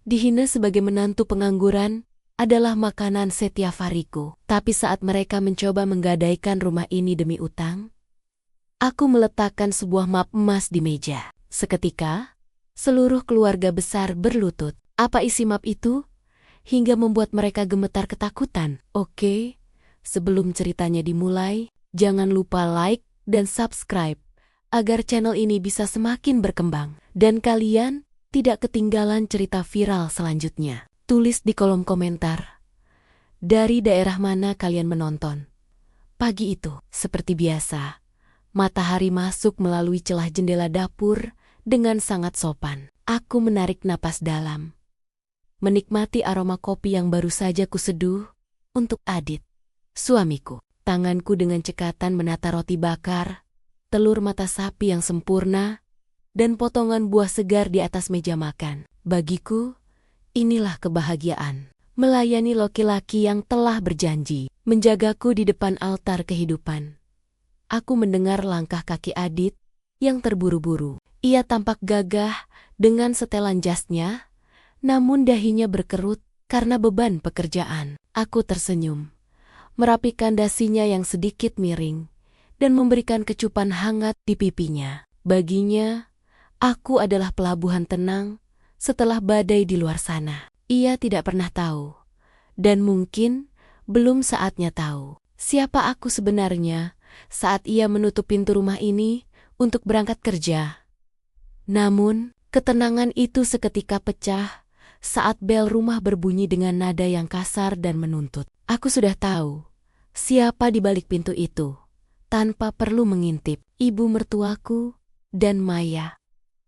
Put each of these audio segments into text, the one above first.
Dihina sebagai menantu pengangguran adalah makanan setiap hariku. Tapi saat mereka mencoba menggadaikan rumah ini demi utang, aku meletakkan sebuah map emas di meja. Seketika, seluruh keluarga besar berlutut. Apa isi map itu? Hingga membuat mereka gemetar ketakutan. Oke, sebelum ceritanya dimulai, jangan lupa like dan subscribe agar channel ini bisa semakin berkembang. Dan kalian tidak ketinggalan cerita viral selanjutnya. Tulis di kolom komentar, dari daerah mana kalian menonton. Pagi itu, seperti biasa, matahari masuk melalui celah jendela dapur dengan sangat sopan. Aku menarik napas dalam, menikmati aroma kopi yang baru saja kuseduh untuk Adit, suamiku. Tanganku dengan cekatan menata roti bakar, telur mata sapi yang sempurna, dan potongan buah segar di atas meja makan. Bagiku, inilah kebahagiaan. Melayani laki-laki yang telah berjanji menjagaku di depan altar kehidupan. Aku mendengar langkah kaki Adit yang terburu-buru. Ia tampak gagah dengan setelan jasnya, namun dahinya berkerut karena beban pekerjaan. Aku tersenyum, merapikan dasinya yang sedikit miring, dan memberikan kecupan hangat di pipinya. Baginya, aku adalah pelabuhan tenang setelah badai di luar sana. Ia tidak pernah tahu, dan mungkin belum saatnya tahu, siapa aku sebenarnya saat ia menutup pintu rumah ini untuk berangkat kerja. Namun, ketenangan itu seketika pecah saat bel rumah berbunyi dengan nada yang kasar dan menuntut. Aku sudah tahu siapa di balik pintu itu, tanpa perlu mengintip. Ibu mertuaku dan Maya,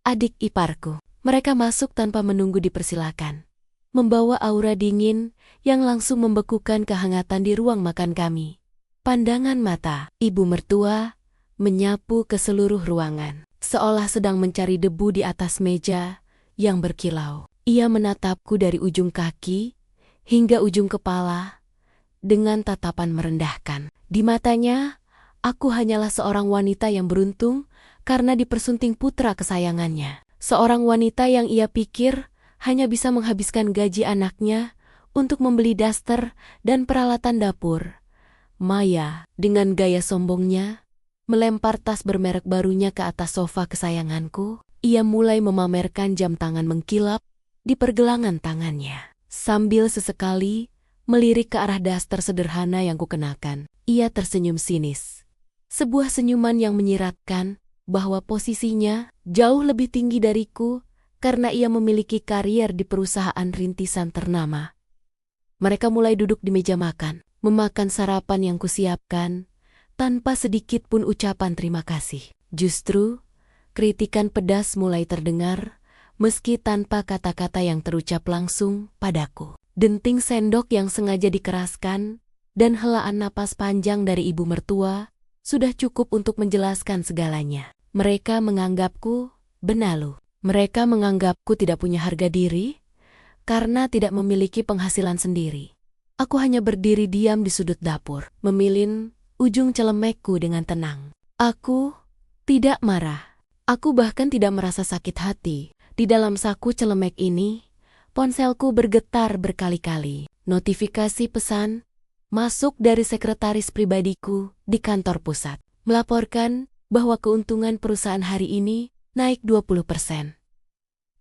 adik iparku. Mereka masuk tanpa menunggu dipersilakan, membawa aura dingin yang langsung membekukan kehangatan di ruang makan kami. Pandangan mata ibu mertua menyapu ke seluruh ruangan, seolah sedang mencari debu di atas meja yang berkilau. Ia menatapku dari ujung kaki hingga ujung kepala dengan tatapan merendahkan. Di matanya, aku hanyalah seorang wanita yang beruntung karena dipersunting putra kesayangannya. Seorang wanita yang ia pikir hanya bisa menghabiskan gaji anaknya untuk membeli daster dan peralatan dapur. Maya, dengan gaya sombongnya, melempar tas bermerek barunya ke atas sofa kesayanganku. Ia mulai memamerkan jam tangan mengkilap di pergelangan tangannya, sambil sesekali melirik ke arah daster sederhana yang kukenakan. Ia tersenyum sinis, sebuah senyuman yang menyiratkan bahwa posisinya jauh lebih tinggi dariku karena ia memiliki karier di perusahaan rintisan ternama. Mereka mulai duduk di meja makan, memakan sarapan yang kusiapkan, tanpa sedikit pun ucapan terima kasih. Justru, kritikan pedas mulai terdengar, meski tanpa kata-kata yang terucap langsung padaku. Denting sendok yang sengaja dikeraskan, dan helaan napas panjang dari ibu mertua, sudah cukup untuk menjelaskan segalanya. Mereka menganggapku benalu. Mereka menganggapku tidak punya harga diri karena tidak memiliki penghasilan sendiri. Aku hanya berdiri diam di sudut dapur, memilin ujung celemekku dengan tenang. Aku tidak marah. Aku bahkan tidak merasa sakit hati. Di dalam saku celemek ini, ponselku bergetar berkali-kali. Notifikasi pesan masuk dari sekretaris pribadiku di kantor pusat, melaporkan bahwa keuntungan perusahaan hari ini naik 20%.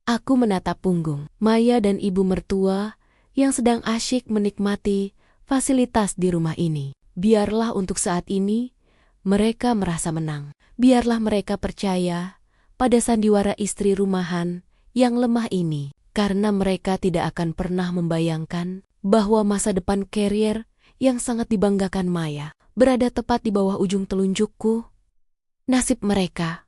Aku menatap punggung Maya dan ibu mertua yang sedang asyik menikmati fasilitas di rumah ini. Biarlah untuk saat ini mereka merasa menang. Biarlah mereka percaya pada sandiwara istri rumahan yang lemah ini, karena mereka tidak akan pernah membayangkan bahwa masa depan karier yang sangat dibanggakan Maya berada tepat di bawah ujung telunjukku. Nasib mereka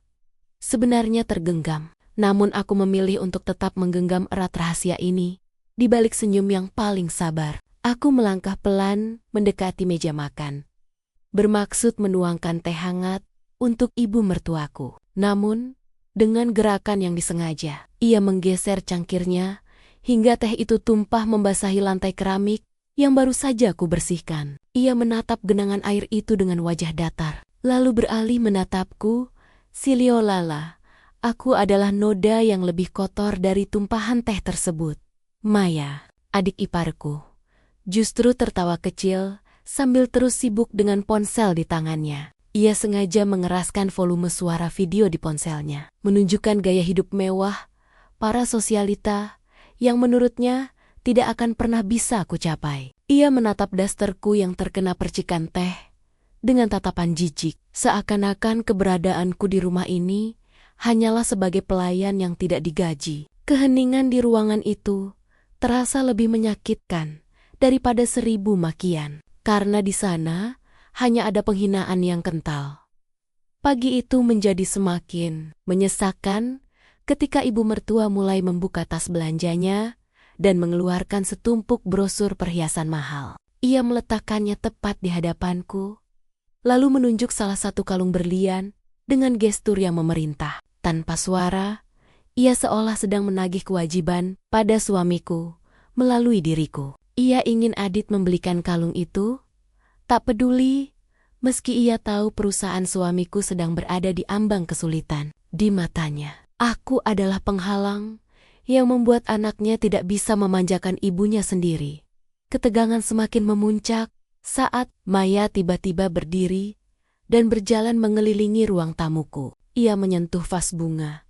sebenarnya tergenggam, namun aku memilih untuk tetap menggenggam erat rahasia ini. Di balik senyum yang paling sabar, aku melangkah pelan mendekati meja makan, bermaksud menuangkan teh hangat untuk ibu mertuaku. Namun, dengan gerakan yang disengaja, ia menggeser cangkirnya hingga teh itu tumpah membasahi lantai keramik yang baru saja ku bersihkan. Ia menatap genangan air itu dengan wajah datar, lalu beralih menatapku. Siliolala, aku adalah noda yang lebih kotor dari tumpahan teh tersebut. Maya, adik iparku, justru tertawa kecil sambil terus sibuk dengan ponsel di tangannya. Ia sengaja mengeraskan volume suara video di ponselnya, menunjukkan gaya hidup mewah para sosialita yang menurutnya tidak akan pernah bisa aku capai. Ia menatap dasterku yang terkena percikan teh dengan tatapan jijik, seakan-akan keberadaanku di rumah ini hanyalah sebagai pelayan yang tidak digaji. Keheningan di ruangan itu terasa lebih menyakitkan daripada 1000 makian, karena di sana hanya ada penghinaan yang kental. Pagi itu menjadi semakin menyesakkan ketika ibu mertua mulai membuka tas belanjanya dan mengeluarkan setumpuk brosur perhiasan mahal. Ia meletakkannya tepat di hadapanku, lalu menunjuk salah satu kalung berlian dengan gestur yang memerintah. Tanpa suara, ia seolah sedang menagih kewajiban pada suamiku melalui diriku. Ia ingin Adit membelikan kalung itu, tak peduli meski ia tahu perusahaan suamiku sedang berada di ambang kesulitan. Di matanya, aku adalah penghalang yang membuat anaknya tidak bisa memanjakan ibunya sendiri. Ketegangan semakin memuncak saat Maya tiba-tiba berdiri dan berjalan mengelilingi ruang tamuku. Ia menyentuh vas bunga,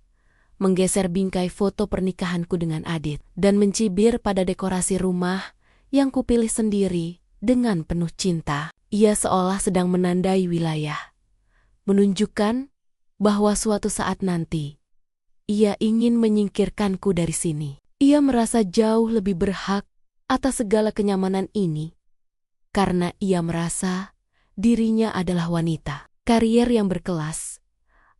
menggeser bingkai foto pernikahanku dengan Adit, dan mencibir pada dekorasi rumah yang kupilih sendiri dengan penuh cinta. Ia seolah sedang menandai wilayah, menunjukkan bahwa suatu saat nanti ia ingin menyingkirkanku dari sini. Ia merasa jauh lebih berhak atas segala kenyamanan ini, karena ia merasa dirinya adalah wanita karier yang berkelas.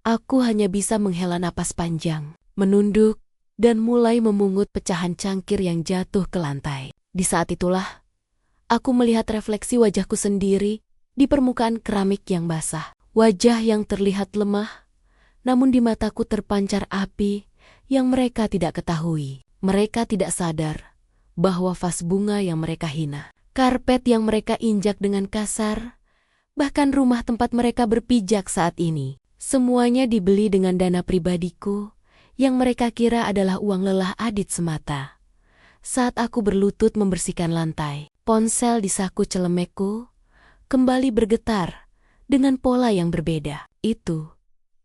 Aku hanya bisa menghela napas panjang, menunduk, dan mulai memungut pecahan cangkir yang jatuh ke lantai. Di saat itulah, aku melihat refleksi wajahku sendiri di permukaan keramik yang basah. Wajah yang terlihat lemah, namun di mataku terpancar api yang mereka tidak ketahui. Mereka tidak sadar bahwa vas bunga yang mereka hina, karpet yang mereka injak dengan kasar, bahkan rumah tempat mereka berpijak saat ini, semuanya dibeli dengan dana pribadiku yang mereka kira adalah uang lelah Adit semata. Saat aku berlutut membersihkan lantai, ponsel di saku celemekku kembali bergetar dengan pola yang berbeda. Itu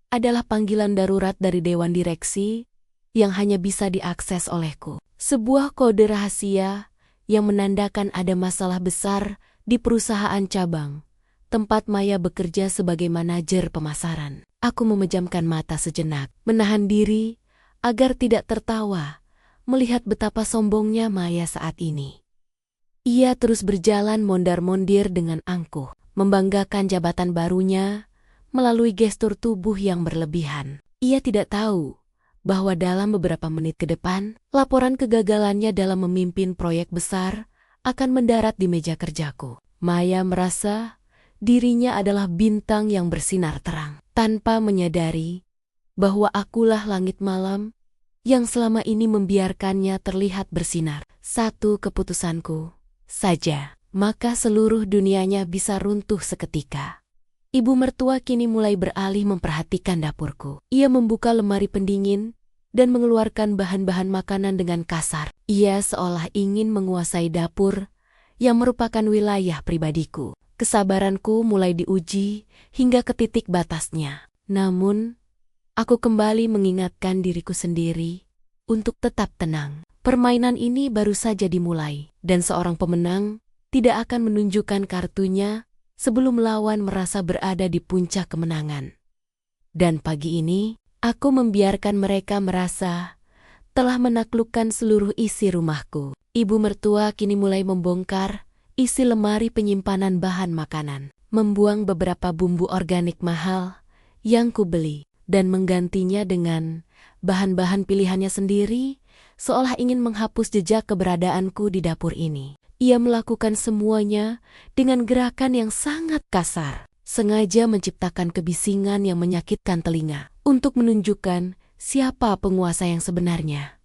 adalah panggilan darurat dari Dewan Direksi yang hanya bisa diakses olehku. Sebuah kode rahasia yang menandakan ada masalah besar di perusahaan cabang tempat Maya bekerja sebagai manajer pemasaran. Aku memejamkan mata sejenak, menahan diri agar tidak tertawa melihat betapa sombongnya Maya saat ini. Ia terus berjalan mondar-mondir dengan angkuh, membanggakan jabatan barunya melalui gestur tubuh yang berlebihan. Ia tidak tahu bahwa dalam beberapa menit ke depan, laporan kegagalannya dalam memimpin proyek besar akan mendarat di meja kerjaku. Maya merasa dirinya adalah bintang yang bersinar terang, tanpa menyadari bahwa akulah langit malam yang selama ini membiarkannya terlihat bersinar. Satu keputusanku saja, maka seluruh dunianya bisa runtuh seketika. Ibu mertua kini mulai beralih memperhatikan dapurku. Ia membuka lemari pendingin dan mengeluarkan bahan-bahan makanan dengan kasar. Ia seolah ingin menguasai dapur yang merupakan wilayah pribadiku. Kesabaranku mulai diuji hingga ke titik batasnya. Namun, aku kembali mengingatkan diriku sendiri untuk tetap tenang. Permainan ini baru saja dimulai, dan seorang pemenang tidak akan menunjukkan kartunya sebelum lawan merasa berada di puncak kemenangan. Dan pagi ini, aku membiarkan mereka merasa telah menaklukkan seluruh isi rumahku. Ibu mertua kini mulai membongkar isi lemari penyimpanan bahan makanan, membuang beberapa bumbu organik mahal yang kubeli, dan menggantinya dengan bahan-bahan pilihannya sendiri, seolah ingin menghapus jejak keberadaanku di dapur ini. Ia melakukan semuanya dengan gerakan yang sangat kasar, sengaja menciptakan kebisingan yang menyakitkan telinga, untuk menunjukkan siapa penguasa yang sebenarnya.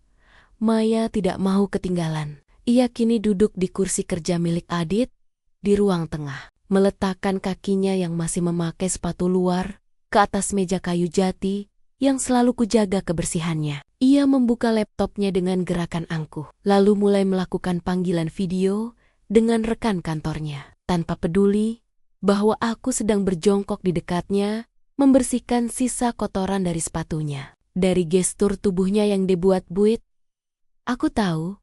Maya tidak mau ketinggalan. Ia kini duduk di kursi kerja milik Adit di ruang tengah, meletakkan kakinya yang masih memakai sepatu luar ke atas meja kayu jati yang selalu kujaga kebersihannya. Ia membuka laptopnya dengan gerakan angkuh, lalu mulai melakukan panggilan video dengan rekan kantornya, tanpa peduli bahwa aku sedang berjongkok di dekatnya, membersihkan sisa kotoran dari sepatunya. Dari gestur tubuhnya yang dibuat-buit, aku tahu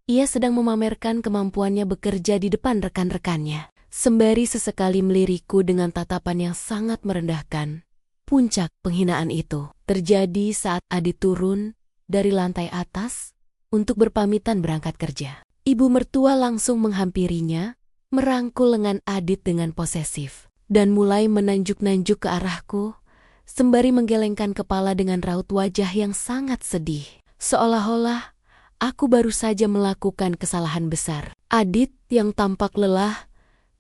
ia sedang memamerkan kemampuannya bekerja di depan rekan-rekannya. Sembari sesekali melirikku dengan tatapan yang sangat merendahkan. Puncak penghinaan itu terjadi saat Adit turun dari lantai atas untuk berpamitan berangkat kerja. Ibu mertua langsung menghampirinya, merangkul lengan Adit dengan posesif, dan mulai menanjuk-nanjuk ke arahku, sembari menggelengkan kepala dengan raut wajah yang sangat sedih. Seolah-olah aku baru saja melakukan kesalahan besar. Adit yang tampak lelah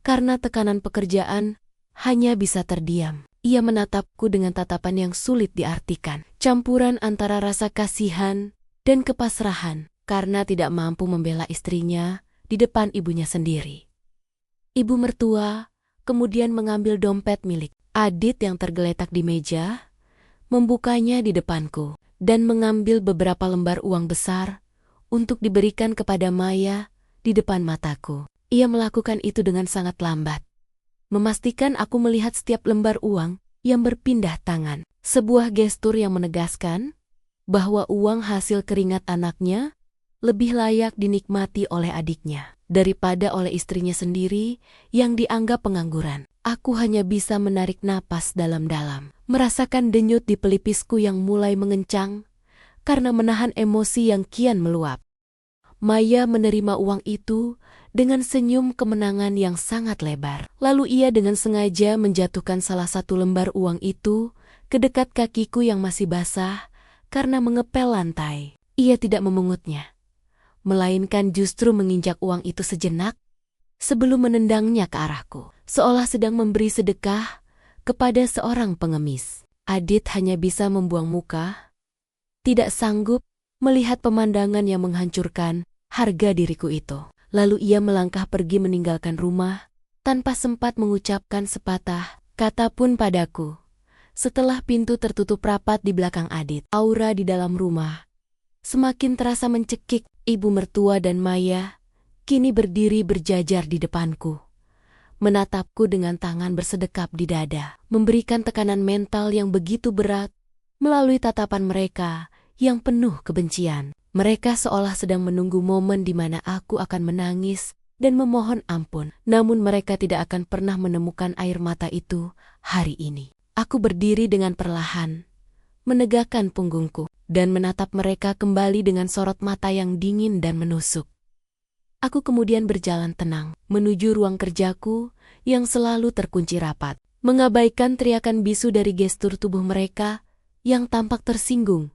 karena tekanan pekerjaan hanya bisa terdiam. Ia menatapku dengan tatapan yang sulit diartikan, campuran antara rasa kasihan dan kepasrahan karena tidak mampu membela istrinya di depan ibunya sendiri. Ibu mertua kemudian mengambil dompet milik Adit yang tergeletak di meja, membukanya di depanku, dan mengambil beberapa lembar uang besar untuk diberikan kepada Maya di depan mataku. Ia melakukan itu dengan sangat lambat, memastikan aku melihat setiap lembar uang yang berpindah tangan. Sebuah gestur yang menegaskan bahwa uang hasil keringat anaknya lebih layak dinikmati oleh adiknya daripada oleh istrinya sendiri yang dianggap pengangguran. Aku hanya bisa menarik napas dalam-dalam, merasakan denyut di pelipisku yang mulai mengencang karena menahan emosi yang kian meluap. Maya menerima uang itu dengan senyum kemenangan yang sangat lebar. Lalu ia dengan sengaja menjatuhkan salah satu lembar uang itu ke dekat kakiku yang masih basah karena mengepel lantai. Ia tidak memungutnya, melainkan justru menginjak uang itu sejenak sebelum menendangnya ke arahku, seolah sedang memberi sedekah kepada seorang pengemis. Adit hanya bisa membuang muka, tidak sanggup melihat pemandangan yang menghancurkan harga diriku itu. Lalu ia melangkah pergi meninggalkan rumah tanpa sempat mengucapkan sepatah kata pun padaku. Setelah pintu tertutup rapat di belakang Adit, aura di dalam rumah semakin terasa mencekik. Ibu mertua dan Maya kini berdiri berjajar di depanku, menatapku dengan tangan bersedekap di dada, memberikan tekanan mental yang begitu berat melalui tatapan mereka yang penuh kebencian. Mereka seolah sedang menunggu momen di mana aku akan menangis dan memohon ampun. Namun mereka tidak akan pernah menemukan air mata itu hari ini. Aku berdiri dengan perlahan, menegakkan punggungku, dan menatap mereka kembali dengan sorot mata yang dingin dan menusuk. Aku kemudian berjalan tenang menuju ruang kerjaku yang selalu terkunci rapat, mengabaikan teriakan bisu dari gestur tubuh mereka yang tampak tersinggung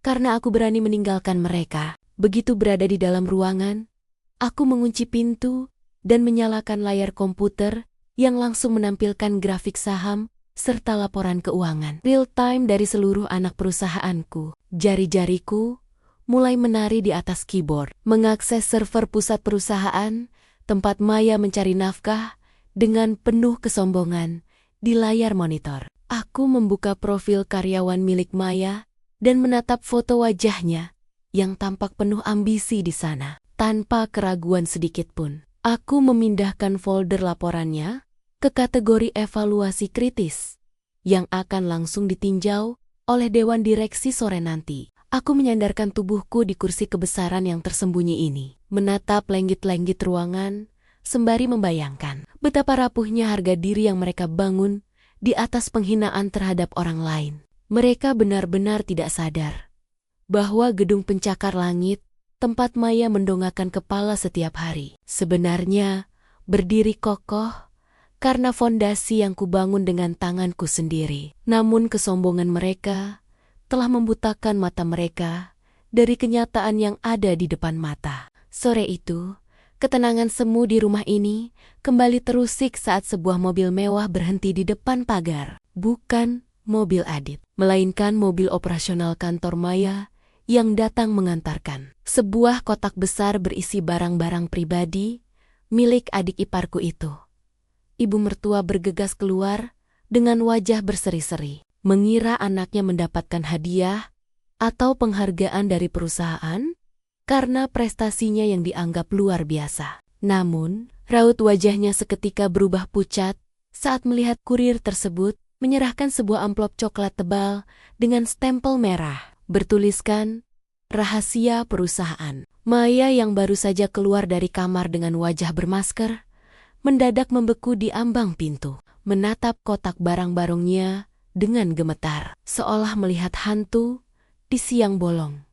karena aku berani meninggalkan mereka. Begitu berada di dalam ruangan, aku mengunci pintu dan menyalakan layar komputer yang langsung menampilkan grafik saham serta laporan keuangan real time dari seluruh anak perusahaanku. Jari-jariku mulai menari di atas keyboard, mengakses server pusat perusahaan tempat Maya mencari nafkah dengan penuh kesombongan di layar monitor. Aku membuka profil karyawan milik Maya dan menatap foto wajahnya yang tampak penuh ambisi di sana. Tanpa keraguan sedikit pun, aku memindahkan folder laporannya ke kategori evaluasi kritis yang akan langsung ditinjau oleh Dewan Direksi sore nanti. Aku menyandarkan tubuhku di kursi kebesaran yang tersembunyi ini, menatap lenggit-lenggit ruangan sembari membayangkan betapa rapuhnya harga diri yang mereka bangun di atas penghinaan terhadap orang lain. Mereka benar-benar tidak sadar bahwa gedung pencakar langit, tempat Maya mendongakkan kepala setiap hari, sebenarnya berdiri kokoh karena fondasi yang kubangun dengan tanganku sendiri. Namun kesombongan mereka telah membutakan mata mereka dari kenyataan yang ada di depan mata. Sore itu, ketenangan semu di rumah ini kembali terusik saat sebuah mobil mewah berhenti di depan pagar. Bukan mobil Adit, melainkan mobil operasional kantor Maya yang datang mengantarkan sebuah kotak besar berisi barang-barang pribadi milik adik iparku itu. Ibu mertua bergegas keluar dengan wajah berseri-seri, mengira anaknya mendapatkan hadiah atau penghargaan dari perusahaan karena prestasinya yang dianggap luar biasa. Namun, raut wajahnya seketika berubah pucat saat melihat kurir tersebut menyerahkan sebuah amplop coklat tebal dengan stempel merah bertuliskan rahasia perusahaan. Maya yang baru saja keluar dari kamar dengan wajah bermasker mendadak membeku di ambang pintu, menatap kotak barang-barangnya dengan gemetar, seolah melihat hantu di siang bolong.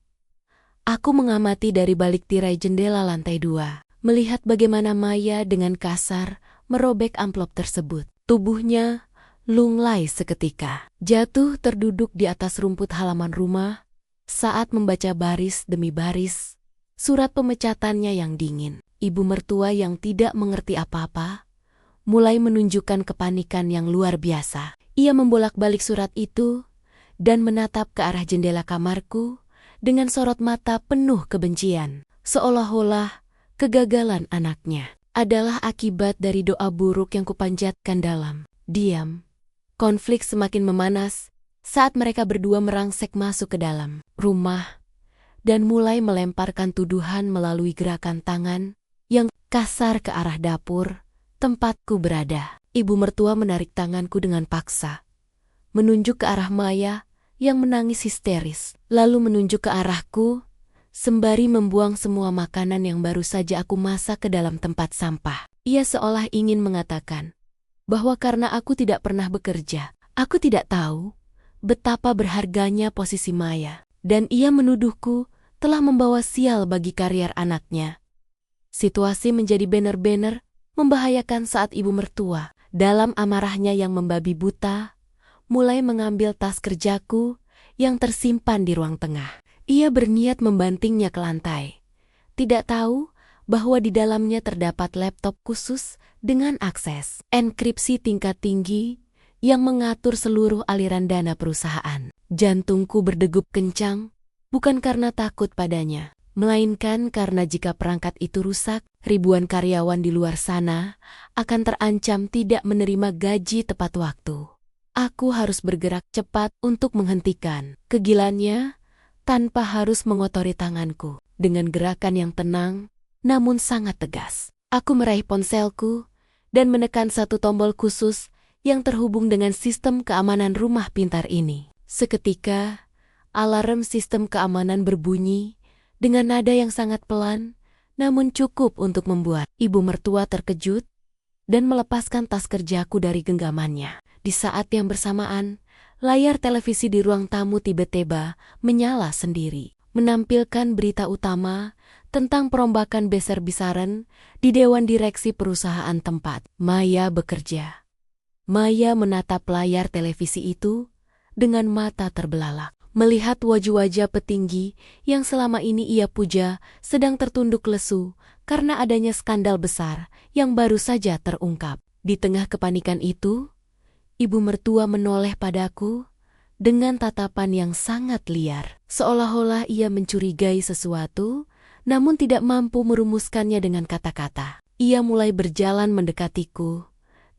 Aku mengamati dari balik tirai jendela lantai 2, melihat bagaimana Maya dengan kasar merobek amplop tersebut. Tubuhnya lunglai seketika, jatuh terduduk di atas rumput halaman rumah saat membaca baris demi baris surat pemecatannya yang dingin. Ibu mertua yang tidak mengerti apa-apa mulai menunjukkan kepanikan yang luar biasa. Ia membolak-balik surat itu dan menatap ke arah jendela kamarku dengan sorot mata penuh kebencian, seolah-olah kegagalan anaknya adalah akibat dari doa buruk yang kupanjatkan dalam diam. Konflik semakin memanas saat mereka berdua merangsek masuk ke dalam rumah dan mulai melemparkan tuduhan melalui gerakan tangan yang kasar ke arah dapur tempatku berada. Ibu mertua menarik tanganku dengan paksa, menunjuk ke arah Maya yang menangis histeris, lalu menunjuk ke arahku sembari membuang semua makanan yang baru saja aku masak ke dalam tempat sampah. Ia seolah ingin mengatakan bahwa karena aku tidak pernah bekerja, aku tidak tahu betapa berharganya posisi Maya, dan ia menuduhku telah membawa sial bagi karier anaknya. Situasi menjadi benar-benar membahayakan saat ibu mertua, dalam amarahnya yang membabi buta, mulai mengambil tas kerjaku yang tersimpan di ruang tengah. Ia berniat membantingnya ke lantai. Tidak tahu bahwa di dalamnya terdapat laptop khusus dengan akses enkripsi tingkat tinggi yang mengatur seluruh aliran dana perusahaan. Jantungku berdegup kencang, bukan karena takut padanya, melainkan karena jika perangkat itu rusak, ribuan karyawan di luar sana akan terancam tidak menerima gaji tepat waktu. Aku harus bergerak cepat untuk menghentikan kegilaannya tanpa harus mengotori tanganku. Dengan gerakan yang tenang, namun sangat tegas, aku meraih ponselku dan menekan satu tombol khusus yang terhubung dengan sistem keamanan rumah pintar ini. Seketika, alarm sistem keamanan berbunyi dengan nada yang sangat pelan, namun cukup untuk membuat ibu mertua terkejut dan melepaskan tas kerjaku dari genggamannya. Di saat yang bersamaan, layar televisi di ruang tamu tiba-tiba menyala sendiri, menampilkan berita utama tentang perombakan besar-besaran di Dewan Direksi perusahaan tempat Maya bekerja. Maya menatap layar televisi itu dengan mata terbelalak, melihat wajah-wajah petinggi yang selama ini ia puja sedang tertunduk lesu karena adanya skandal besar yang baru saja terungkap. Di tengah kepanikan itu, ibu mertua menoleh padaku dengan tatapan yang sangat liar, seolah-olah ia mencurigai sesuatu, namun tidak mampu merumuskannya dengan kata-kata. Ia mulai berjalan mendekatiku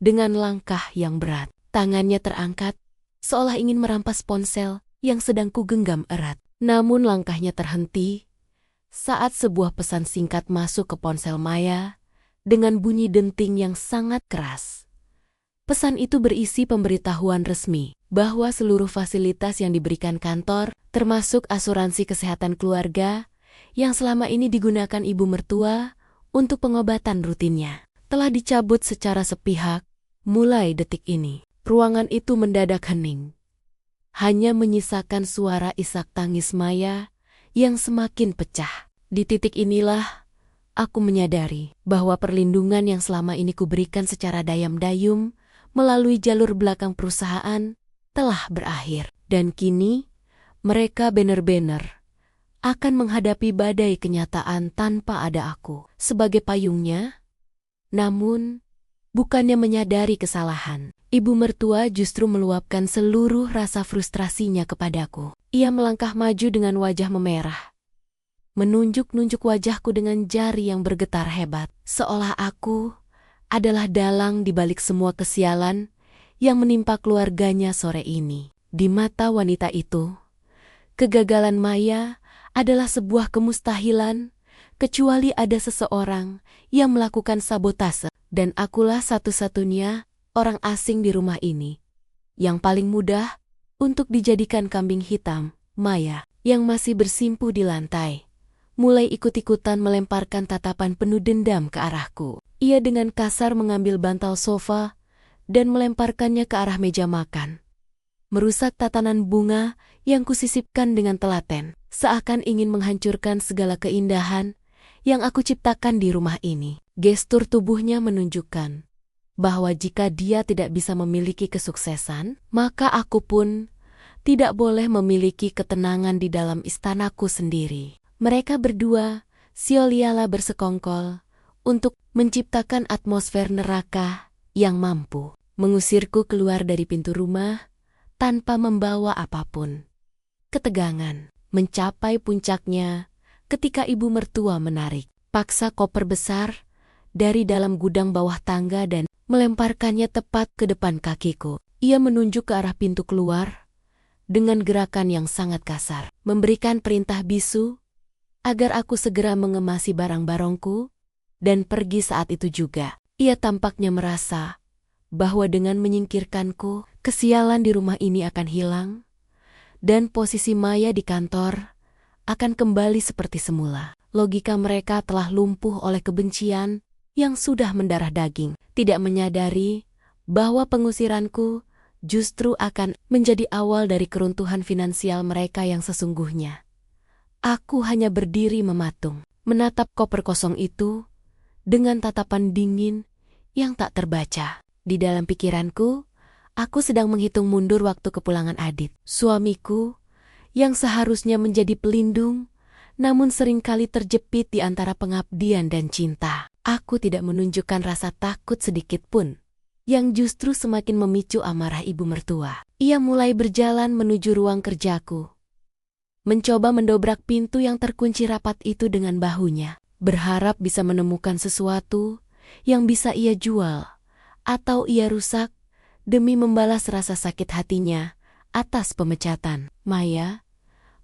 dengan langkah yang berat. Tangannya terangkat, seolah ingin merampas ponsel yang sedang kugenggam erat. Namun langkahnya terhenti saat sebuah pesan singkat masuk ke ponsel Maya dengan bunyi denting yang sangat keras. Pesan itu berisi pemberitahuan resmi bahwa seluruh fasilitas yang diberikan kantor, termasuk asuransi kesehatan keluarga yang selama ini digunakan ibu mertua untuk pengobatan rutinnya, telah dicabut secara sepihak mulai detik ini. Ruangan itu mendadak hening. Hanya menyisakan suara isak tangis Maya yang semakin pecah. Di titik inilah aku menyadari bahwa perlindungan yang selama ini kuberikan secara dayam-dayum melalui jalur belakang perusahaan telah berakhir. Dan kini mereka benar-benar akan menghadapi badai kenyataan tanpa ada aku sebagai payungnya. Namun, bukannya menyadari kesalahan, ibu mertua justru meluapkan seluruh rasa frustrasinya kepadaku. Ia melangkah maju dengan wajah memerah, menunjuk-nunjuk wajahku dengan jari yang bergetar hebat, seolah aku adalah dalang di balik semua kesialan yang menimpa keluarganya sore ini. Di mata wanita itu, Kegagalan Maya adalah sebuah kemustahilan, kecuali ada seseorang yang melakukan sabotase, dan akulah satu-satunya orang asing di rumah ini yang paling mudah untuk dijadikan kambing hitam. Maya, yang masih bersimpuh di lantai, mulai ikut-ikutan melemparkan tatapan penuh dendam ke arahku. Ia dengan kasar mengambil bantal sofa dan melemparkannya ke arah meja makan, merusak tatanan bunga yang kusisipkan dengan telaten, seakan ingin menghancurkan segala keindahan yang aku ciptakan di rumah ini. Gestur tubuhnya menunjukkan bahwa jika dia tidak bisa memiliki kesuksesan, maka aku pun tidak boleh memiliki ketenangan di dalam istanaku sendiri. Mereka berdua sia-sialah bersekongkol untuk menciptakan atmosfer neraka yang mampu mengusirku keluar dari pintu rumah tanpa membawa apapun. Ketegangan mencapai puncaknya ketika ibu mertua menarik paksa koper besar dari dalam gudang bawah tangga dan melemparkannya tepat ke depan kakiku. Ia menunjuk ke arah pintu keluar dengan gerakan yang sangat kasar, memberikan perintah bisu agar aku segera mengemasi barang-barangku dan pergi saat itu juga. Ia tampaknya merasa bahwa dengan menyingkirkanku, kesialan di rumah ini akan hilang dan posisi Maya di kantor akan kembali seperti semula. Logika mereka telah lumpuh oleh kebencian yang sudah mendarah daging, tidak menyadari bahwa pengusiranku justru akan menjadi awal dari keruntuhan finansial mereka yang sesungguhnya. Aku hanya berdiri mematung, menatap koper kosong itu dengan tatapan dingin yang tak terbaca. Di dalam pikiranku, aku sedang menghitung mundur waktu kepulangan Adit, suamiku yang seharusnya menjadi pelindung, namun seringkali terjepit di antara pengabdian dan cinta. Aku tidak menunjukkan rasa takut sedikit pun, yang justru semakin memicu amarah ibu mertua. Ia mulai berjalan menuju ruang kerjaku, mencoba mendobrak pintu yang terkunci rapat itu dengan bahunya, berharap bisa menemukan sesuatu yang bisa ia jual atau ia rusak demi membalas rasa sakit hatinya atas pemecatan. Maya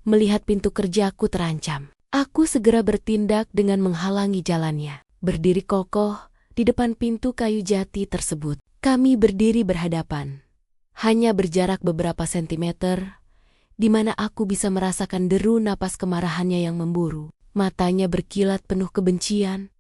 melihat pintu kerjaku terancam. Aku segera bertindak dengan menghalangi jalannya. Berdiri kokoh di depan pintu kayu jati tersebut. Kami berdiri berhadapan. Hanya berjarak beberapa sentimeter, di mana aku bisa merasakan deru napas kemarahannya yang memburu. Matanya berkilat penuh kebencian.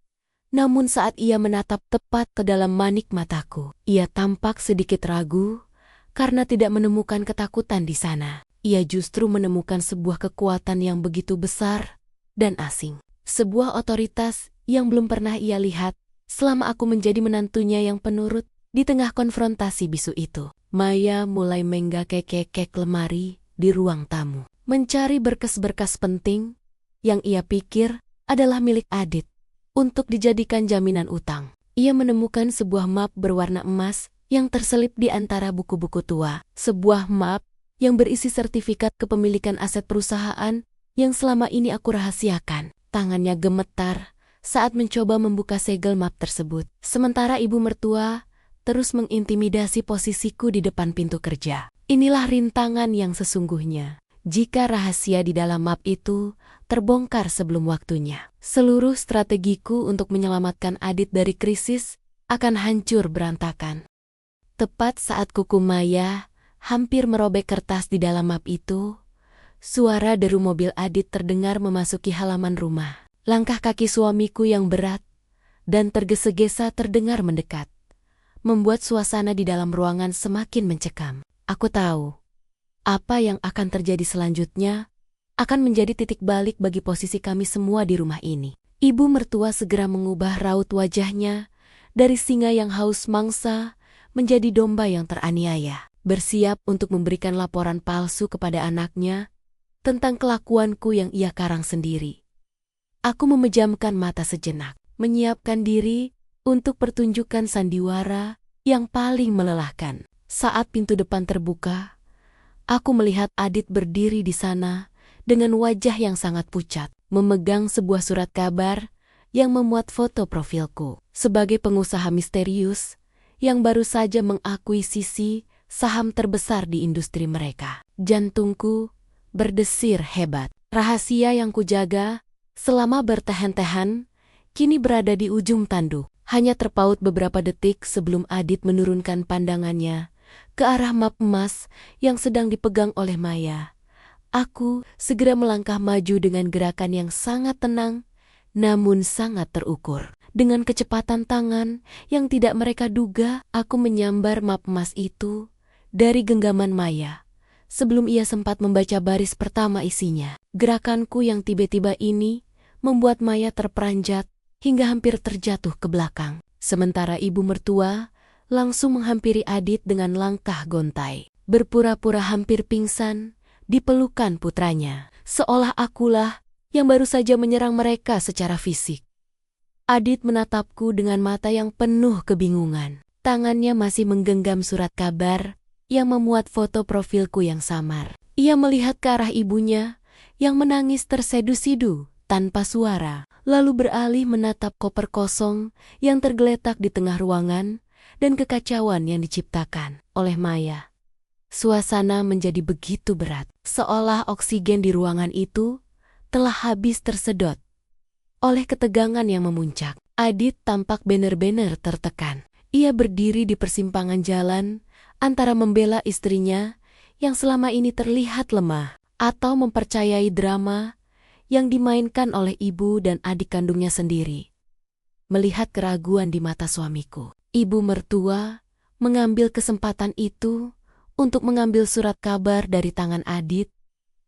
Namun saat ia menatap tepat ke dalam manik mataku, ia tampak sedikit ragu karena tidak menemukan ketakutan di sana. Ia justru menemukan sebuah kekuatan yang begitu besar dan asing. Sebuah otoritas yang belum pernah ia lihat selama aku menjadi menantunya yang penurut. Di tengah konfrontasi bisu itu, Maya mulai menggakek-gekek lemari di ruang tamu, mencari berkas-berkas penting yang ia pikir adalah milik Adit untuk dijadikan jaminan utang. Ia menemukan sebuah map berwarna emas yang terselip di antara buku-buku tua, sebuah map yang berisi sertifikat kepemilikan aset perusahaan yang selama ini aku rahasiakan. Tangannya gemetar saat mencoba membuka segel map tersebut, sementara ibu mertua terus mengintimidasi posisiku di depan pintu kerja. Inilah rintangan yang sesungguhnya. Jika rahasia di dalam map itu terbongkar sebelum waktunya, seluruh strategiku untuk menyelamatkan Adit dari krisis akan hancur berantakan. Tepat saat kuku Maya hampir merobek kertas di dalam map itu, suara deru mobil Adit terdengar memasuki halaman rumah. Langkah kaki suamiku yang berat dan tergesa-gesa terdengar mendekat, membuat suasana di dalam ruangan semakin mencekam. Aku tahu apa yang akan terjadi selanjutnya akan menjadi titik balik bagi posisi kami semua di rumah ini. Ibu mertua segera mengubah raut wajahnya dari singa yang haus mangsa menjadi domba yang teraniaya, bersiap untuk memberikan laporan palsu kepada anaknya tentang kelakuanku yang ia karang sendiri. Aku memejamkan mata sejenak, menyiapkan diri untuk pertunjukan sandiwara yang paling melelahkan. Saat pintu depan terbuka, aku melihat Adit berdiri di sana dengan wajah yang sangat pucat, memegang sebuah surat kabar yang memuat foto profilku sebagai pengusaha misterius yang baru saja mengakuisisi saham terbesar di industri mereka. Jantungku berdesir hebat. Rahasia yang kujaga selama bertahan-tahan kini berada di ujung tanduk. Hanya terpaut beberapa detik sebelum Adit menurunkan pandangannya ke arah map emas yang sedang dipegang oleh Maya. Aku segera melangkah maju dengan gerakan yang sangat tenang, namun sangat terukur. Dengan kecepatan tangan yang tidak mereka duga, aku menyambar map emas itu dari genggaman Maya sebelum ia sempat membaca baris pertama isinya. Gerakanku yang tiba-tiba ini membuat Maya terperanjat hingga hampir terjatuh ke belakang. Sementara ibu mertua langsung menghampiri Adit dengan langkah gontai. Berpura-pura hampir pingsan di pelukan putranya, seolah akulah yang baru saja menyerang mereka secara fisik. Adit menatapku dengan mata yang penuh kebingungan. Tangannya masih menggenggam surat kabar yang memuat foto profilku yang samar. Ia melihat ke arah ibunya yang menangis tersedu-sedu tanpa suara, lalu beralih menatap koper kosong yang tergeletak di tengah ruangan dan kekacauan yang diciptakan oleh Maya. Suasana menjadi begitu berat, seolah oksigen di ruangan itu telah habis tersedot oleh ketegangan yang memuncak. Adit tampak benar-benar tertekan. Ia berdiri di persimpangan jalan antara membela istrinya yang selama ini terlihat lemah atau mempercayai drama yang dimainkan oleh ibu dan adik kandungnya sendiri. Melihat keraguan di mata suamiku, ibu mertua mengambil kesempatan itu untuk mengambil surat kabar dari tangan Adit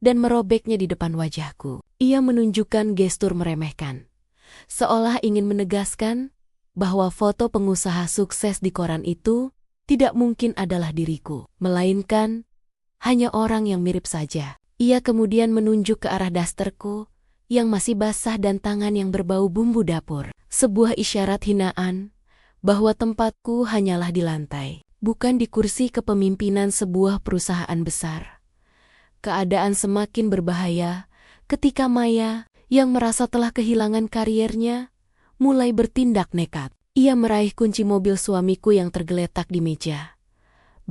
dan merobeknya di depan wajahku. Ia menunjukkan gestur meremehkan, seolah ingin menegaskan bahwa foto pengusaha sukses di koran itu tidak mungkin adalah diriku, melainkan hanya orang yang mirip saja. Ia kemudian menunjuk ke arah dasterku yang masih basah dan tangan yang berbau bumbu dapur. Sebuah isyarat hinaan bahwa tempatku hanyalah di lantai, bukan di kursi kepemimpinan sebuah perusahaan besar. Keadaan semakin berbahaya ketika Maya yang merasa telah kehilangan kariernya mulai bertindak nekat. Ia meraih kunci mobil suamiku yang tergeletak di meja,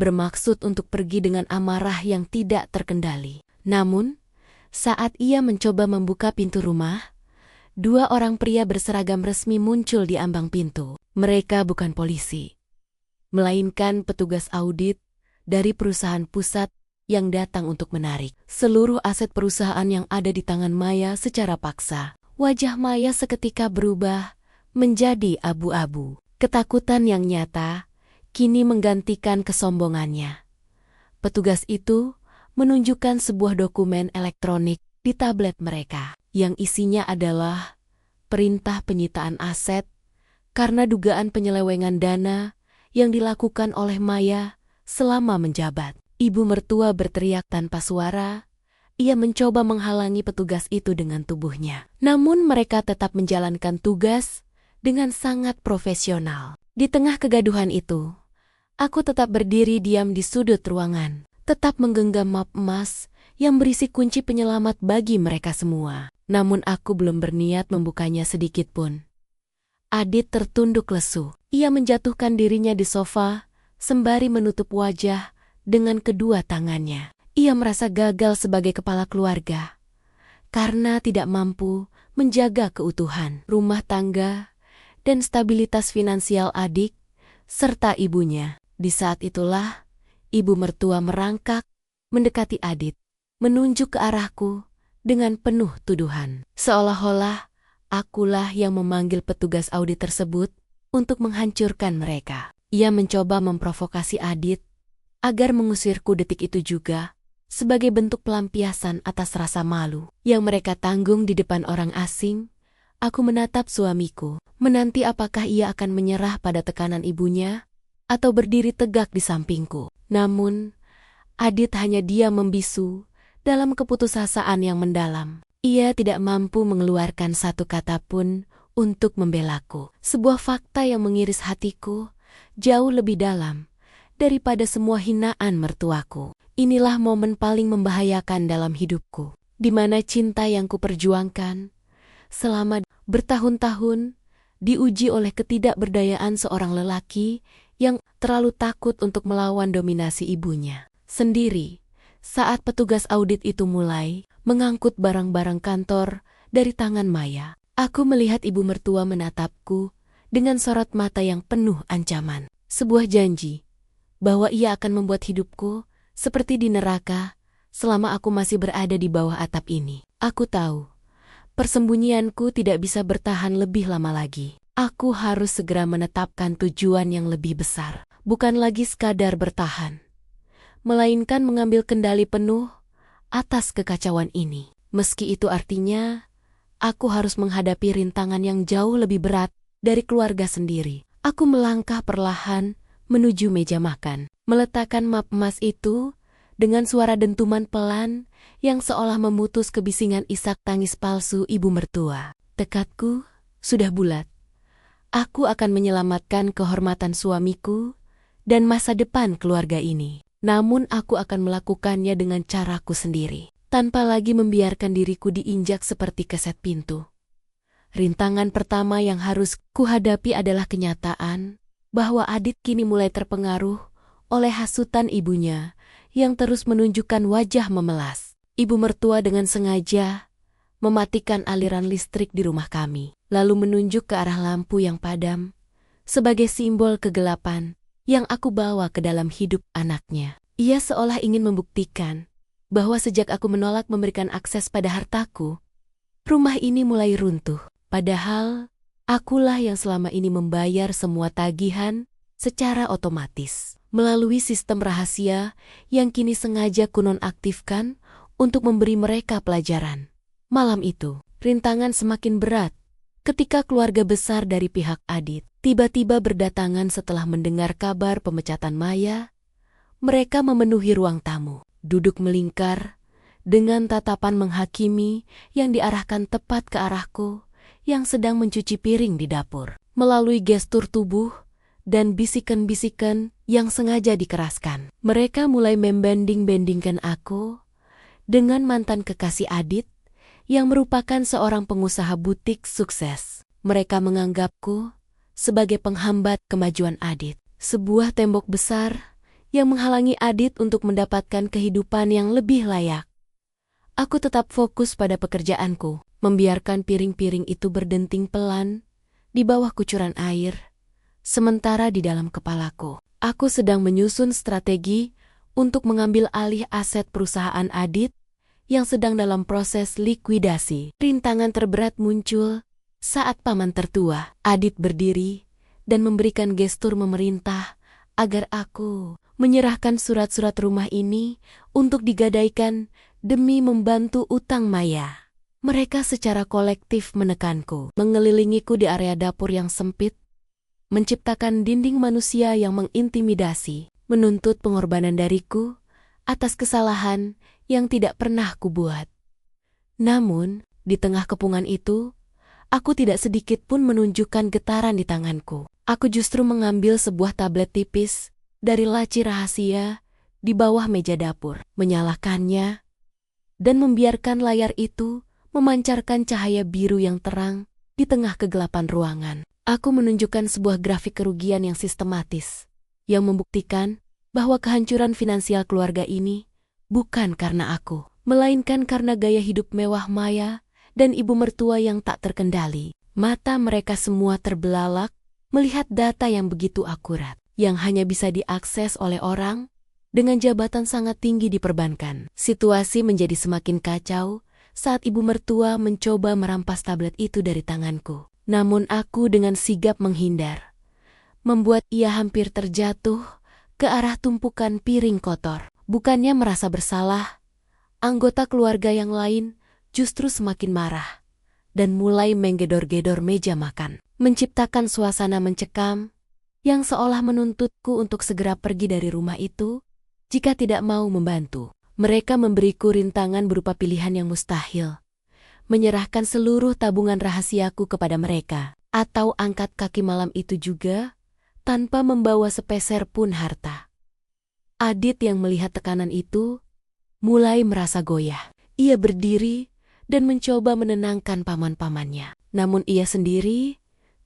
bermaksud untuk pergi dengan amarah yang tidak terkendali. Namun, saat ia mencoba membuka pintu rumah, dua orang pria berseragam resmi muncul di ambang pintu. Mereka bukan polisi, melainkan petugas audit dari perusahaan pusat yang datang untuk menarik seluruh aset perusahaan yang ada di tangan Maya secara paksa. Wajah Maya seketika berubah menjadi abu-abu. Ketakutan yang nyata kini menggantikan kesombongannya. Petugas itu menunjukkan sebuah dokumen elektronik di tablet mereka, yang isinya adalah perintah penyitaan aset karena dugaan penyelewengan dana yang dilakukan oleh Maya selama menjabat. Ibu mertua berteriak tanpa suara. Ia mencoba menghalangi petugas itu dengan tubuhnya. Namun mereka tetap menjalankan tugas dengan sangat profesional. Di tengah kegaduhan itu, aku tetap berdiri diam di sudut ruangan, tetap menggenggam map emas yang berisi kunci penyelamat bagi mereka semua. Namun aku belum berniat membukanya sedikit pun. Adit tertunduk lesu. Ia menjatuhkan dirinya di sofa sembari menutup wajah dengan kedua tangannya. Ia merasa gagal sebagai kepala keluarga karena tidak mampu menjaga keutuhan rumah tangga dan stabilitas finansial adik serta ibunya. Di saat itulah, ibu mertua merangkak mendekati Adit, menunjuk ke arahku dengan penuh tuduhan. Seolah-olah akulah yang memanggil petugas audit tersebut untuk menghancurkan mereka. Ia mencoba memprovokasi Adit agar mengusirku detik itu juga, sebagai bentuk pelampiasan atas rasa malu yang mereka tanggung di depan orang asing. Aku menatap suamiku, menanti apakah ia akan menyerah pada tekanan ibunya atau berdiri tegak di sampingku. Namun, Adit hanya diam membisu dalam keputusasaan yang mendalam. Ia tidak mampu mengeluarkan satu kata pun untuk membelaku. Sebuah fakta yang mengiris hatiku jauh lebih dalam daripada semua hinaan mertuaku. Inilah momen paling membahayakan dalam hidupku, di mana cinta yang kuperjuangkan selama bertahun-tahun diuji oleh ketidakberdayaan seorang lelaki yang terlalu takut untuk melawan dominasi ibunya sendiri, saat petugas audit itu mulai mengangkut barang-barang kantor dari tangan Maya. Aku melihat ibu mertua menatapku dengan sorot mata yang penuh ancaman. Sebuah janji bahwa ia akan membuat hidupku seperti di neraka selama aku masih berada di bawah atap ini. Aku tahu persembunyianku tidak bisa bertahan lebih lama lagi. Aku harus segera menetapkan tujuan yang lebih besar. Bukan lagi sekadar bertahan, melainkan mengambil kendali penuh atas kekacauan ini. Meski itu artinya, aku harus menghadapi rintangan yang jauh lebih berat dari keluarga sendiri. Aku melangkah perlahan menuju meja makan, meletakkan map emas itu dengan suara dentuman pelan yang seolah memutus kebisingan isak tangis palsu ibu mertua. Tekadku sudah bulat. Aku akan menyelamatkan kehormatan suamiku dan masa depan keluarga ini. Namun aku akan melakukannya dengan caraku sendiri, tanpa lagi membiarkan diriku diinjak seperti keset pintu. Rintangan pertama yang harus kuhadapi adalah kenyataan bahwa Adit kini mulai terpengaruh oleh hasutan ibunya yang terus menunjukkan wajah memelas. Ibu mertua dengan sengaja mematikan aliran listrik di rumah kami, lalu menunjuk ke arah lampu yang padam sebagai simbol kegelapan yang aku bawa ke dalam hidup anaknya. Ia seolah ingin membuktikan bahwa sejak aku menolak memberikan akses pada hartaku, rumah ini mulai runtuh. Padahal, akulah yang selama ini membayar semua tagihan secara otomatis melalui sistem rahasia yang kini sengaja kunonaktifkan untuk memberi mereka pelajaran. Malam itu, rintangan semakin berat ketika keluarga besar dari pihak Adit tiba-tiba berdatangan setelah mendengar kabar pemecatan Maya. Mereka memenuhi ruang tamu, duduk melingkar, dengan tatapan menghakimi yang diarahkan tepat ke arahku yang sedang mencuci piring di dapur. Melalui gestur tubuh dan bisikan-bisikan yang sengaja dikeraskan, mereka mulai membanding-bandingkan aku dengan mantan kekasih Adit yang merupakan seorang pengusaha butik sukses. Mereka menganggapku sebagai penghambat kemajuan Adit, sebuah tembok besar yang menghalangi Adit untuk mendapatkan kehidupan yang lebih layak. Aku tetap fokus pada pekerjaanku, membiarkan piring-piring itu berdenting pelan di bawah kucuran air. Sementara di dalam kepalaku, aku sedang menyusun strategi untuk mengambil alih aset perusahaan Adit yang sedang dalam proses likuidasi. Rintangan terberat muncul saat paman tertua, Adit, berdiri dan memberikan gestur memerintah agar aku menyerahkan surat-surat rumah ini untuk digadaikan demi membantu utang Maya. Mereka secara kolektif menekanku, mengelilingiku di area dapur yang sempit, menciptakan dinding manusia yang mengintimidasi, menuntut pengorbanan dariku atas kesalahan yang tidak pernah kubuat. Namun, di tengah kepungan itu, aku tidak sedikit pun menunjukkan getaran di tanganku. Aku justru mengambil sebuah tablet tipis dari laci rahasia di bawah meja dapur, menyalakannya, dan membiarkan layar itu memancarkan cahaya biru yang terang di tengah kegelapan ruangan. Aku menunjukkan sebuah grafik kerugian yang sistematis, yang membuktikan bahwa kehancuran finansial keluarga ini bukan karena aku, melainkan karena gaya hidup mewah Maya dan ibu mertua yang tak terkendali. Mata mereka semua terbelalak melihat data yang begitu akurat, yang hanya bisa diakses oleh orang dengan jabatan sangat tinggi di perbankan. Situasi menjadi semakin kacau saat ibu mertua mencoba merampas tablet itu dari tanganku. Namun aku dengan sigap menghindar, membuat ia hampir terjatuh ke arah tumpukan piring kotor. Bukannya merasa bersalah, anggota keluarga yang lain justru semakin marah dan mulai menggedor-gedor meja makan, menciptakan suasana mencekam yang seolah menuntutku untuk segera pergi dari rumah itu jika tidak mau membantu. Mereka memberiku rintangan berupa pilihan yang mustahil, menyerahkan seluruh tabungan rahasiaku kepada mereka, atau angkat kaki malam itu juga tanpa membawa sepeser pun harta. Adit yang melihat tekanan itu mulai merasa goyah. Ia berdiri dan mencoba menenangkan paman-pamannya. Namun ia sendiri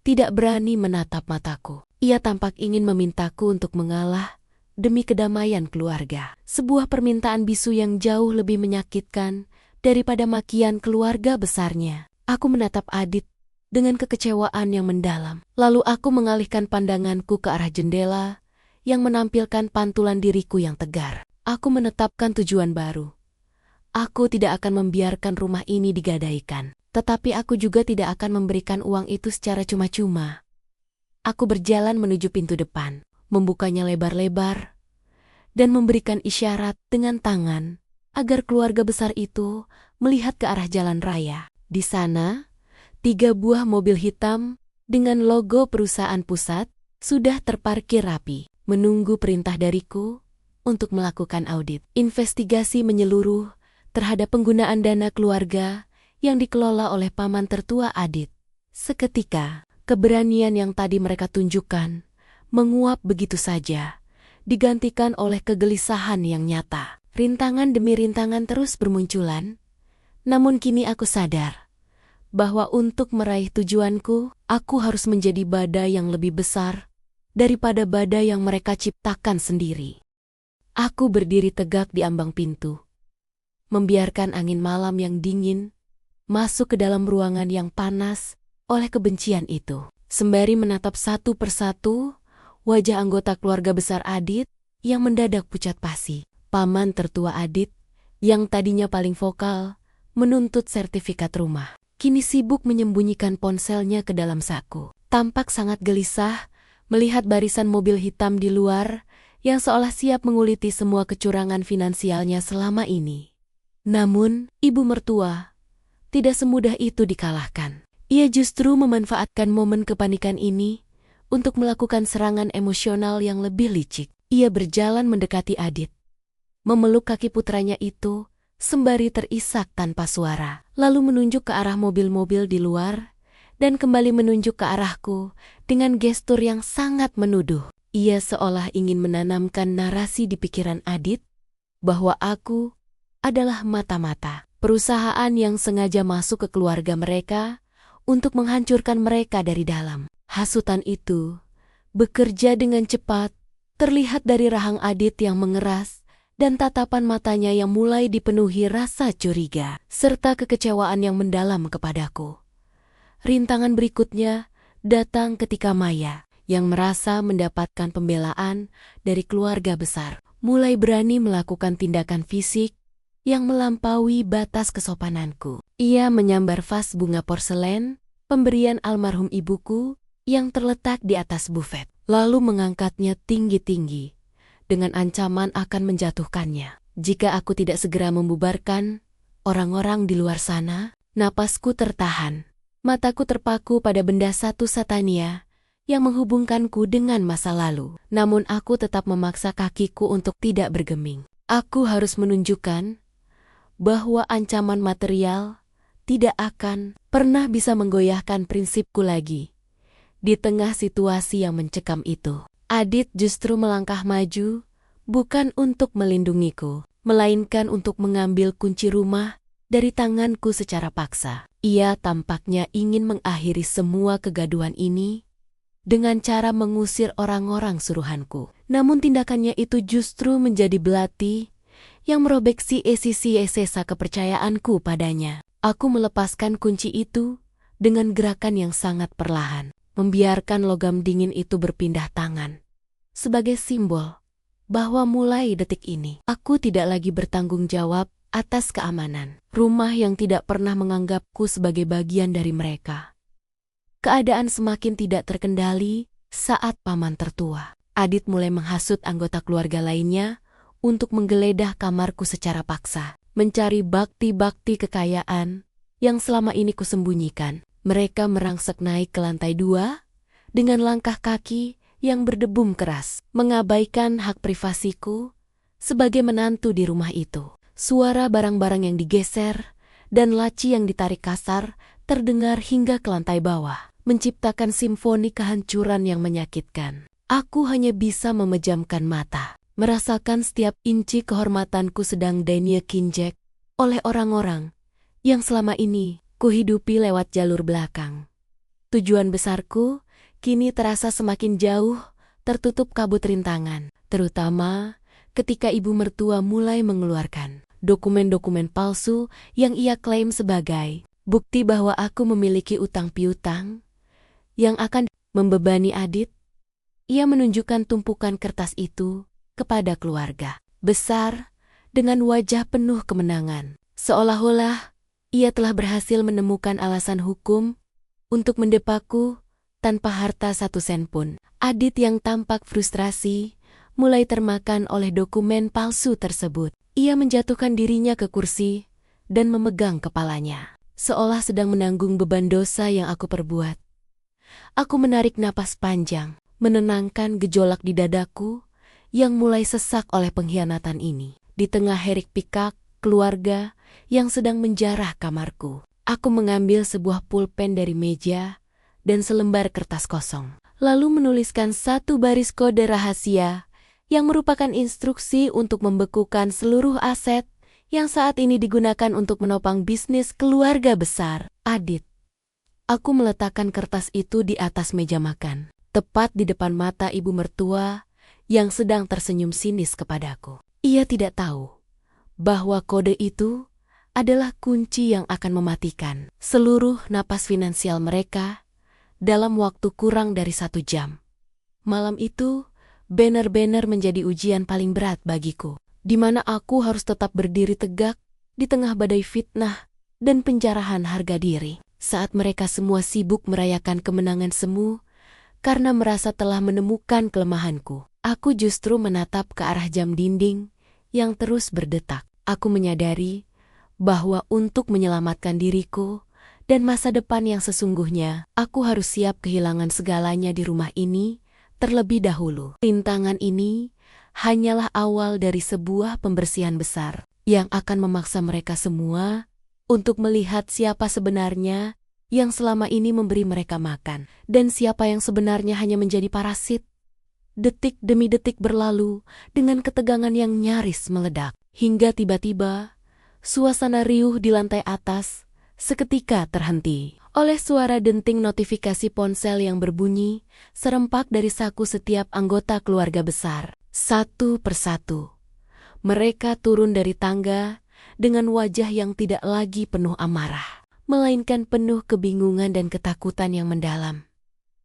tidak berani menatap mataku. Ia tampak ingin memintaku untuk mengalah demi kedamaian keluarga. Sebuah permintaan bisu yang jauh lebih menyakitkan daripada makian keluarga besarnya. Aku menatap Adit dengan kekecewaan yang mendalam. Lalu aku mengalihkan pandanganku ke arah jendela yang menampilkan pantulan diriku yang tegar. Aku menetapkan tujuan baru. Aku tidak akan membiarkan rumah ini digadaikan. Tetapi aku juga tidak akan memberikan uang itu secara cuma-cuma. Aku berjalan menuju pintu depan, membukanya lebar-lebar, dan memberikan isyarat dengan tangan agar keluarga besar itu melihat ke arah jalan raya. Di sana, 3 buah mobil hitam dengan logo perusahaan pusat sudah terparkir rapi, menunggu perintah dariku untuk melakukan audit. Investigasi menyeluruh terhadap penggunaan dana keluarga yang dikelola oleh paman tertua Adit. Seketika, keberanian yang tadi mereka tunjukkan menguap begitu saja, digantikan oleh kegelisahan yang nyata. Rintangan demi rintangan terus bermunculan, namun kini aku sadar bahwa untuk meraih tujuanku, aku harus menjadi badai yang lebih besar daripada badai yang mereka ciptakan sendiri. Aku berdiri tegak di ambang pintu, membiarkan angin malam yang dingin masuk ke dalam ruangan yang panas oleh kebencian itu. Sembari menatap satu persatu wajah anggota keluarga besar Adit yang mendadak pucat pasi. Paman tertua Adit yang tadinya paling vokal menuntut sertifikat rumah, kini sibuk menyembunyikan ponselnya ke dalam saku. Tampak sangat gelisah melihat barisan mobil hitam di luar yang seolah siap menguliti semua kecurangan finansialnya selama ini. Namun, ibu mertua tidak semudah itu dikalahkan. Ia justru memanfaatkan momen kepanikan ini untuk melakukan serangan emosional yang lebih licik. Ia berjalan mendekati Adit, memeluk kaki putranya itu sembari terisak tanpa suara, lalu menunjuk ke arah mobil-mobil di luar dan kembali menunjuk ke arahku dengan gestur yang sangat menuduh. Ia seolah ingin menanamkan narasi di pikiran Adit bahwa aku adalah mata-mata perusahaan yang sengaja masuk ke keluarga mereka untuk menghancurkan mereka dari dalam. Hasutan itu bekerja dengan cepat, terlihat dari rahang Adit yang mengeras dan tatapan matanya yang mulai dipenuhi rasa curiga, serta kekecewaan yang mendalam kepadaku. Rintangan berikutnya datang ketika Maya, yang merasa mendapatkan pembelaan dari keluarga besar, mulai berani melakukan tindakan fisik yang melampaui batas kesopananku. Ia menyambar vas bunga porselen, pemberian almarhum ibuku, yang terletak di atas bufet, lalu mengangkatnya tinggi-tinggi, dengan ancaman akan menjatuhkannya. Jika aku tidak segera membubarkan orang-orang di luar sana, napasku tertahan. Mataku terpaku pada benda satu Satania yang menghubungkanku dengan masa lalu. Namun aku tetap memaksa kakiku untuk tidak bergeming. Aku harus menunjukkan bahwa ancaman material tidak akan pernah bisa menggoyahkan prinsipku lagi. Di tengah situasi yang mencekam itu, Adit justru melangkah maju, bukan untuk melindungiku, melainkan untuk mengambil kunci rumah dari tanganku secara paksa. Ia tampaknya ingin mengakhiri semua kegaduhan ini dengan cara mengusir orang-orang suruhanku. Namun tindakannya itu justru menjadi belati yang merobek sisa kepercayaanku padanya. Aku melepaskan kunci itu dengan gerakan yang sangat perlahan, membiarkan logam dingin itu berpindah tangan, sebagai simbol bahwa mulai detik ini, aku tidak lagi bertanggung jawab atas keamanan rumah yang tidak pernah menganggapku sebagai bagian dari mereka. Keadaan semakin tidak terkendali saat paman tertua Adit mulai menghasut anggota keluarga lainnya untuk menggeledah kamarku secara paksa, mencari bakti-bakti kekayaan yang selama ini kusembunyikan. Mereka merangsek naik ke lantai 2 dengan langkah kaki yang berdebum keras, mengabaikan hak privasiku sebagai menantu di rumah itu. Suara barang-barang yang digeser dan laci yang ditarik kasar terdengar hingga ke lantai bawah, menciptakan simfoni kehancuran yang menyakitkan. Aku hanya bisa memejamkan mata, merasakan setiap inci kehormatanku sedang diinjek oleh orang-orang yang selama ini kuhidupi lewat jalur belakang. Tujuan besarku kini terasa semakin jauh tertutup kabut rintangan, terutama ketika ibu mertua mulai mengeluarkan dokumen-dokumen palsu yang ia klaim sebagai bukti bahwa aku memiliki utang piutang yang akan membebani Adit. Ia menunjukkan tumpukan kertas itu kepada keluarga besar dengan wajah penuh kemenangan, seolah-olah ia telah berhasil menemukan alasan hukum untuk mendepaku tanpa harta 1 sen pun. Adit yang tampak frustrasi mulai termakan oleh dokumen palsu tersebut. Ia menjatuhkan dirinya ke kursi dan memegang kepalanya, seolah sedang menanggung beban dosa yang aku perbuat. Aku menarik napas panjang, menenangkan gejolak di dadaku yang mulai sesak oleh pengkhianatan ini. Di tengah hiruk-pikuk keluarga yang sedang menjarah kamarku, aku mengambil sebuah pulpen dari meja dan selembar kertas kosong, lalu menuliskan 1 baris kode rahasia yang merupakan instruksi untuk membekukan seluruh aset yang saat ini digunakan untuk menopang bisnis keluarga besar Adit. Aku meletakkan kertas itu di atas meja makan, tepat di depan mata ibu mertua yang sedang tersenyum sinis kepadaku. Ia tidak tahu bahwa kode itu adalah kunci yang akan mematikan seluruh napas finansial mereka dalam waktu kurang dari 1 jam. Malam itu benar-benar menjadi ujian paling berat bagiku, di mana aku harus tetap berdiri tegak di tengah badai fitnah dan penjarahan harga diri. Saat mereka semua sibuk merayakan kemenangan semu karena merasa telah menemukan kelemahanku, aku justru menatap ke arah jam dinding yang terus berdetak. Aku menyadari bahwa untuk menyelamatkan diriku dan masa depan yang sesungguhnya, aku harus siap kehilangan segalanya di rumah ini terlebih dahulu. Rintangan ini hanyalah awal dari sebuah pembersihan besar yang akan memaksa mereka semua untuk melihat siapa sebenarnya yang selama ini memberi mereka makan dan siapa yang sebenarnya hanya menjadi parasit. Detik demi detik berlalu dengan ketegangan yang nyaris meledak, hingga tiba-tiba suasana riuh di lantai atas seketika terhenti oleh suara denting notifikasi ponsel yang berbunyi serempak dari saku setiap anggota keluarga besar. Satu persatu mereka turun dari tangga dengan wajah yang tidak lagi penuh amarah, melainkan penuh kebingungan dan ketakutan yang mendalam.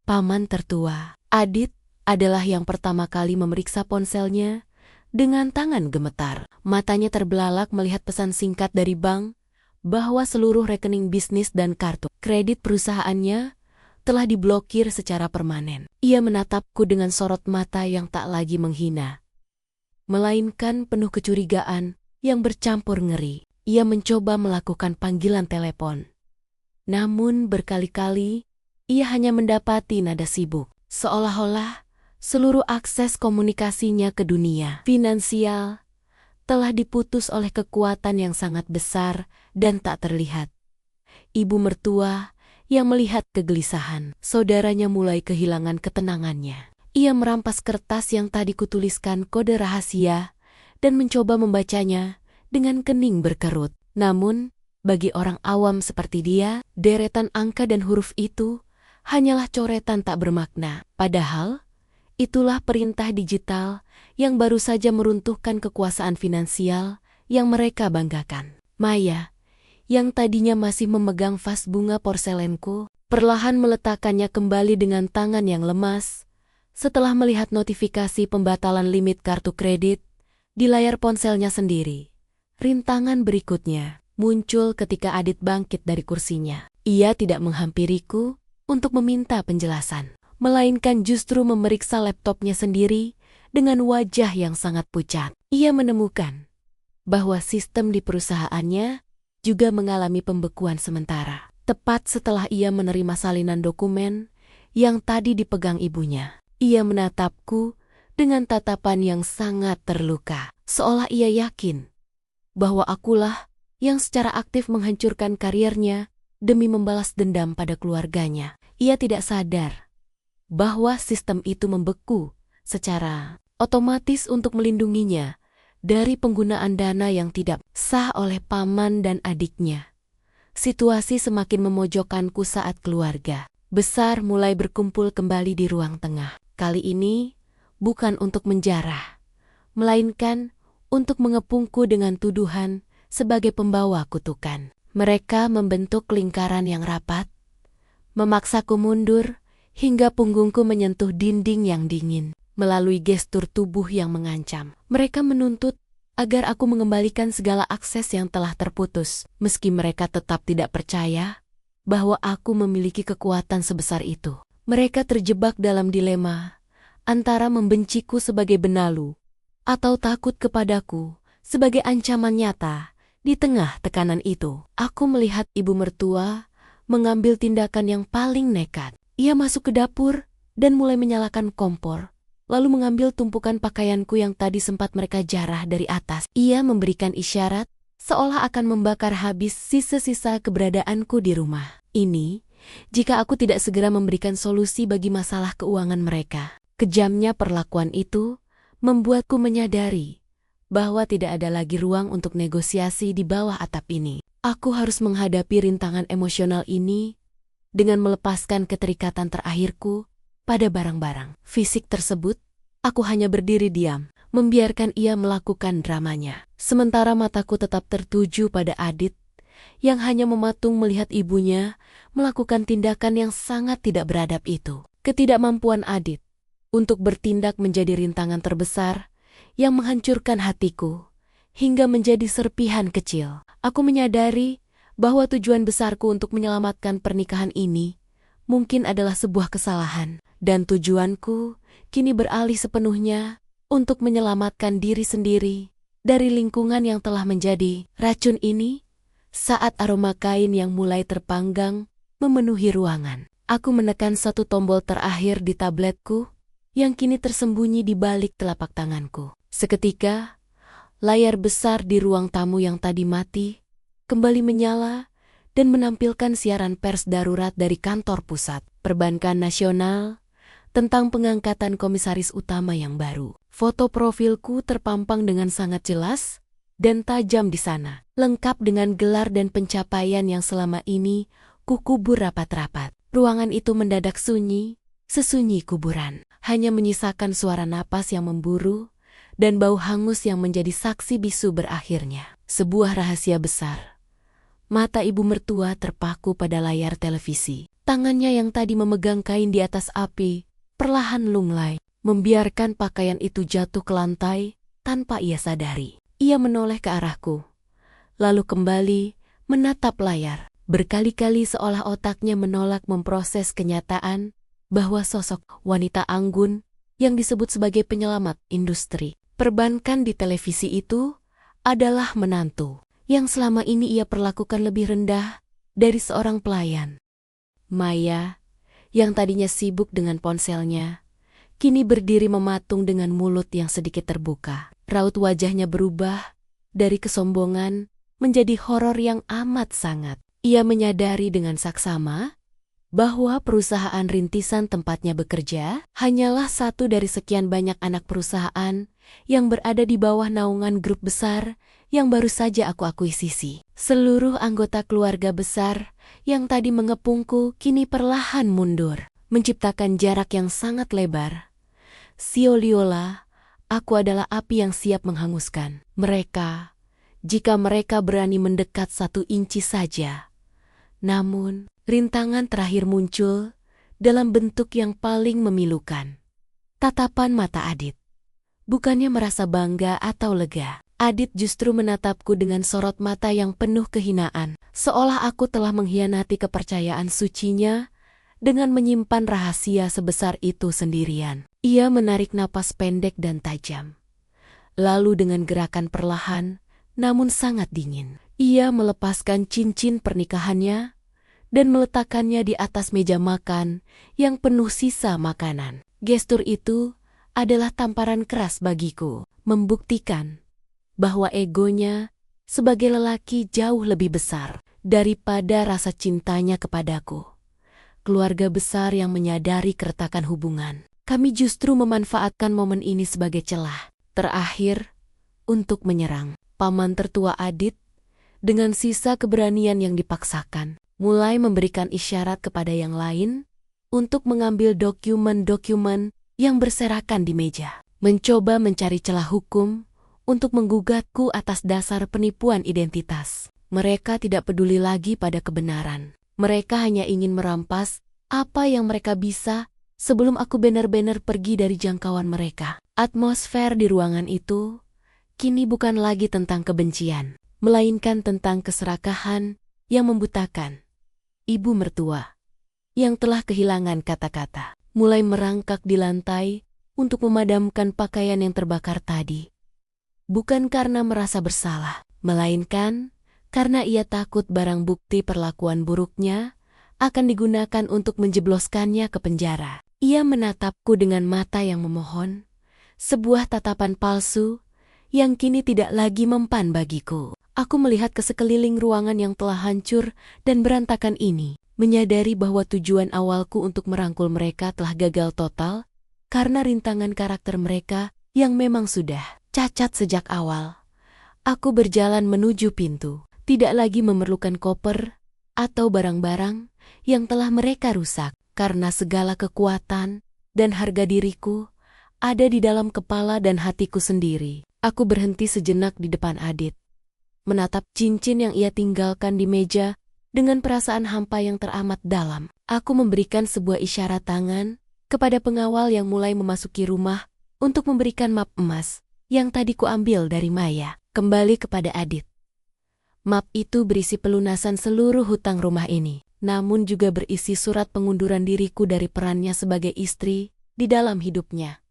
Paman tertua, Adit, adalah yang pertama kali memeriksa ponselnya dengan tangan gemetar. Matanya terbelalak melihat pesan singkat dari bank bahwa seluruh rekening bisnis dan kartu kredit perusahaannya telah diblokir secara permanen. Ia menatapku dengan sorot mata yang tak lagi menghina, melainkan penuh kecurigaan yang bercampur ngeri. Ia mencoba melakukan panggilan telepon, namun berkali-kali ia hanya mendapati nada sibuk, seolah-olah seluruh akses komunikasinya ke dunia finansial telah diputus oleh kekuatan yang sangat besar dan tak terlihat. Ibu mertua yang melihat kegelisahan saudaranya mulai kehilangan ketenangannya. Ia merampas kertas yang tadi kutuliskan kode rahasia dan mencoba membacanya dengan kening berkerut. Namun, bagi orang awam seperti dia, deretan angka dan huruf itu hanyalah coretan tak bermakna. Padahal, itulah perintah digital yang baru saja meruntuhkan kekuasaan finansial yang mereka banggakan. Maya, yang tadinya masih memegang vas bunga porselenku, perlahan meletakkannya kembali dengan tangan yang lemas setelah melihat notifikasi pembatalan limit kartu kredit di layar ponselnya sendiri. Rintangan berikutnya muncul ketika Adit bangkit dari kursinya. Ia tidak menghampiriku untuk meminta penjelasan, melainkan justru memeriksa laptopnya sendiri dengan wajah yang sangat pucat. Ia menemukan bahwa sistem di perusahaannya juga mengalami pembekuan sementara, tepat setelah ia menerima salinan dokumen yang tadi dipegang ibunya. Ia menatapku dengan tatapan yang sangat terluka, seolah ia yakin bahwa akulah yang secara aktif menghancurkan karirnya demi membalas dendam pada keluarganya. Ia tidak sadar bahwa sistem itu membeku secara otomatis untuk melindunginya dari penggunaan dana yang tidak sah oleh paman dan adiknya. Situasi semakin memojokkanku saat keluarga besar mulai berkumpul kembali di ruang tengah. Kali ini, bukan untuk menjarah, melainkan untuk mengepungku dengan tuduhan sebagai pembawa kutukan. Mereka membentuk lingkaran yang rapat, memaksaku mundur hingga punggungku menyentuh dinding yang dingin. Melalui gestur tubuh yang mengancam, mereka menuntut agar aku mengembalikan segala akses yang telah terputus, meski mereka tetap tidak percaya bahwa aku memiliki kekuatan sebesar itu. Mereka terjebak dalam dilema antara membenciku sebagai benalu atau takut kepadaku sebagai ancaman nyata. Di tengah tekanan itu, aku melihat ibu mertua mengambil tindakan yang paling nekat. Ia masuk ke dapur dan mulai menyalakan kompor, lalu mengambil tumpukan pakaianku yang tadi sempat mereka jarah dari atas. Ia memberikan isyarat seolah akan membakar habis sisa-sisa keberadaanku di rumah ini jika aku tidak segera memberikan solusi bagi masalah keuangan mereka. Kejamnya perlakuan itu membuatku menyadari bahwa tidak ada lagi ruang untuk negosiasi di bawah atap ini. Aku harus menghadapi rintangan emosional ini dengan melepaskan keterikatan terakhirku pada barang-barang fisik tersebut. Aku hanya berdiri diam, membiarkan ia melakukan dramanya. Sementara mataku tetap tertuju pada Adit, yang hanya mematung melihat ibunya melakukan tindakan yang sangat tidak beradab itu. Ketidakmampuan Adit untuk bertindak menjadi rintangan terbesar yang menghancurkan hatiku hingga menjadi serpihan kecil. Aku menyadari bahwa tujuan besarku untuk menyelamatkan pernikahan ini mungkin adalah sebuah kesalahan, dan tujuanku kini beralih sepenuhnya untuk menyelamatkan diri sendiri dari lingkungan yang telah menjadi racun ini. Saat aroma kain yang mulai terpanggang memenuhi ruangan, aku menekan satu tombol terakhir di tabletku yang kini tersembunyi di balik telapak tanganku. Seketika, layar besar di ruang tamu yang tadi mati kembali menyala dan menampilkan siaran pers darurat dari kantor pusat Perbankan Nasional tentang pengangkatan komisaris utama yang baru. Foto profilku terpampang dengan sangat jelas dan tajam di sana, lengkap dengan gelar dan pencapaian yang selama ini kukubur rapat-rapat. Ruangan itu mendadak sunyi, sesunyi kuburan, hanya menyisakan suara napas yang memburu dan bau hangus yang menjadi saksi bisu berakhirnya sebuah rahasia besar. Mata ibu mertua terpaku pada layar televisi. Tangannya yang tadi memegang kain di atas api perlahan lunglai, membiarkan pakaian itu jatuh ke lantai tanpa ia sadari. Ia menoleh ke arahku, lalu kembali menatap layar. Berkali-kali seolah otaknya menolak memproses kenyataan bahwa sosok wanita anggun yang disebut sebagai penyelamat industri perbankan di televisi itu adalah menantu yang selama ini ia perlakukan lebih rendah dari seorang pelayan. Maya, yang tadinya sibuk dengan ponselnya, kini berdiri mematung dengan mulut yang sedikit terbuka. Raut wajahnya berubah dari kesombongan menjadi horor yang amat sangat. Ia menyadari dengan saksama bahwa perusahaan rintisan tempatnya bekerja hanyalah satu dari sekian banyak anak perusahaan yang berada di bawah naungan grup besar yang baru saja aku akuisisi. Seluruh anggota keluarga besar yang tadi mengepungku kini perlahan mundur, menciptakan jarak yang sangat lebar. Seolah-olah aku adalah api yang siap menghanguskan mereka jika mereka berani mendekat 1 inci saja. Namun, rintangan terakhir muncul dalam bentuk yang paling memilukan. Tatapan mata Adit. Bukannya merasa bangga atau lega, Adit justru menatapku dengan sorot mata yang penuh kehinaan, seolah aku telah mengkhianati kepercayaan sucinya dengan menyimpan rahasia sebesar itu sendirian. Ia menarik napas pendek dan tajam. Lalu dengan gerakan perlahan, namun sangat dingin, ia melepaskan cincin pernikahannya dan meletakkannya di atas meja makan yang penuh sisa makanan. Gestur itu adalah tamparan keras bagiku, membuktikan bahwa egonya sebagai lelaki jauh lebih besar daripada rasa cintanya kepadaku. Keluarga besar yang menyadari keretakan hubungan. Kami justru memanfaatkan momen ini sebagai celah terakhir untuk menyerang. Paman tertua Adit, dengan sisa keberanian yang dipaksakan, mulai memberikan isyarat kepada yang lain untuk mengambil dokumen-dokumen yang berserakan di meja, mencoba mencari celah hukum untuk menggugatku atas dasar penipuan identitas. Mereka tidak peduli lagi pada kebenaran. Mereka hanya ingin merampas apa yang mereka bisa sebelum aku benar-benar pergi dari jangkauan mereka. Atmosfer di ruangan itu kini bukan lagi tentang kebencian, melainkan tentang keserakahan yang membutakan. Ibu mertua yang telah kehilangan kata-kata mulai merangkak di lantai untuk memadamkan pakaian yang terbakar tadi. Bukan karena merasa bersalah, melainkan karena ia takut barang bukti perlakuan buruknya akan digunakan untuk menjebloskannya ke penjara. Ia menatapku dengan mata yang memohon, sebuah tatapan palsu yang kini tidak lagi mempan bagiku. Aku melihat ke sekeliling ruangan yang telah hancur dan berantakan ini, menyadari bahwa tujuan awalku untuk merangkul mereka telah gagal total karena rintangan karakter mereka yang memang sudah cacat sejak awal. Aku berjalan menuju pintu, tidak lagi memerlukan koper atau barang-barang yang telah mereka rusak, karena segala kekuatan dan harga diriku ada di dalam kepala dan hatiku sendiri. Aku berhenti sejenak di depan Adit, menatap cincin yang ia tinggalkan di meja dengan perasaan hampa yang teramat dalam. Aku memberikan sebuah isyarat tangan kepada pengawal yang mulai memasuki rumah untuk memberikan map emas yang tadi kuambil dari Maya kembali kepada Adit. Map itu berisi pelunasan seluruh hutang rumah ini, namun juga berisi surat pengunduran diriku dari perannya sebagai istri di dalam hidupnya.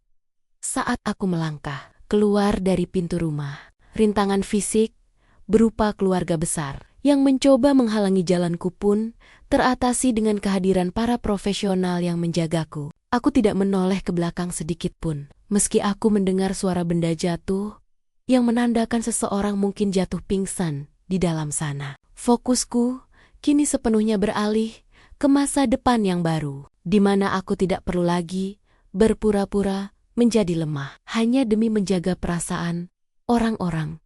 Saat aku melangkah keluar dari pintu rumah, rintangan fisik berupa keluarga besar yang mencoba menghalangi jalanku pun teratasi dengan kehadiran para profesional yang menjagaku. Aku tidak menoleh ke belakang sedikit pun, meski aku mendengar suara benda jatuh yang menandakan seseorang mungkin jatuh pingsan di dalam sana. Fokusku kini sepenuhnya beralih ke masa depan yang baru, di mana aku tidak perlu lagi berpura-pura menjadi lemah hanya demi menjaga perasaan orang-orang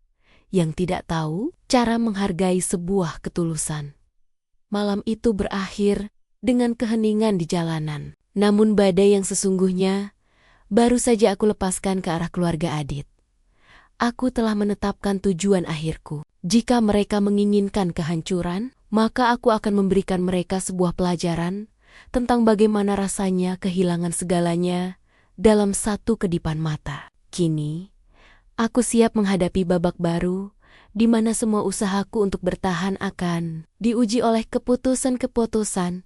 yang tidak tahu cara menghargai sebuah ketulusan. Malam itu berakhir dengan keheningan di jalanan, namun badai yang sesungguhnya baru saja aku lepaskan ke arah keluarga Adit. Aku telah menetapkan tujuan akhirku. Jika mereka menginginkan kehancuran, maka aku akan memberikan mereka sebuah pelajaran tentang bagaimana rasanya kehilangan segalanya dalam satu kedipan mata. Kini, aku siap menghadapi babak baru, di mana semua usahaku untuk bertahan akan diuji oleh keputusan-keputusan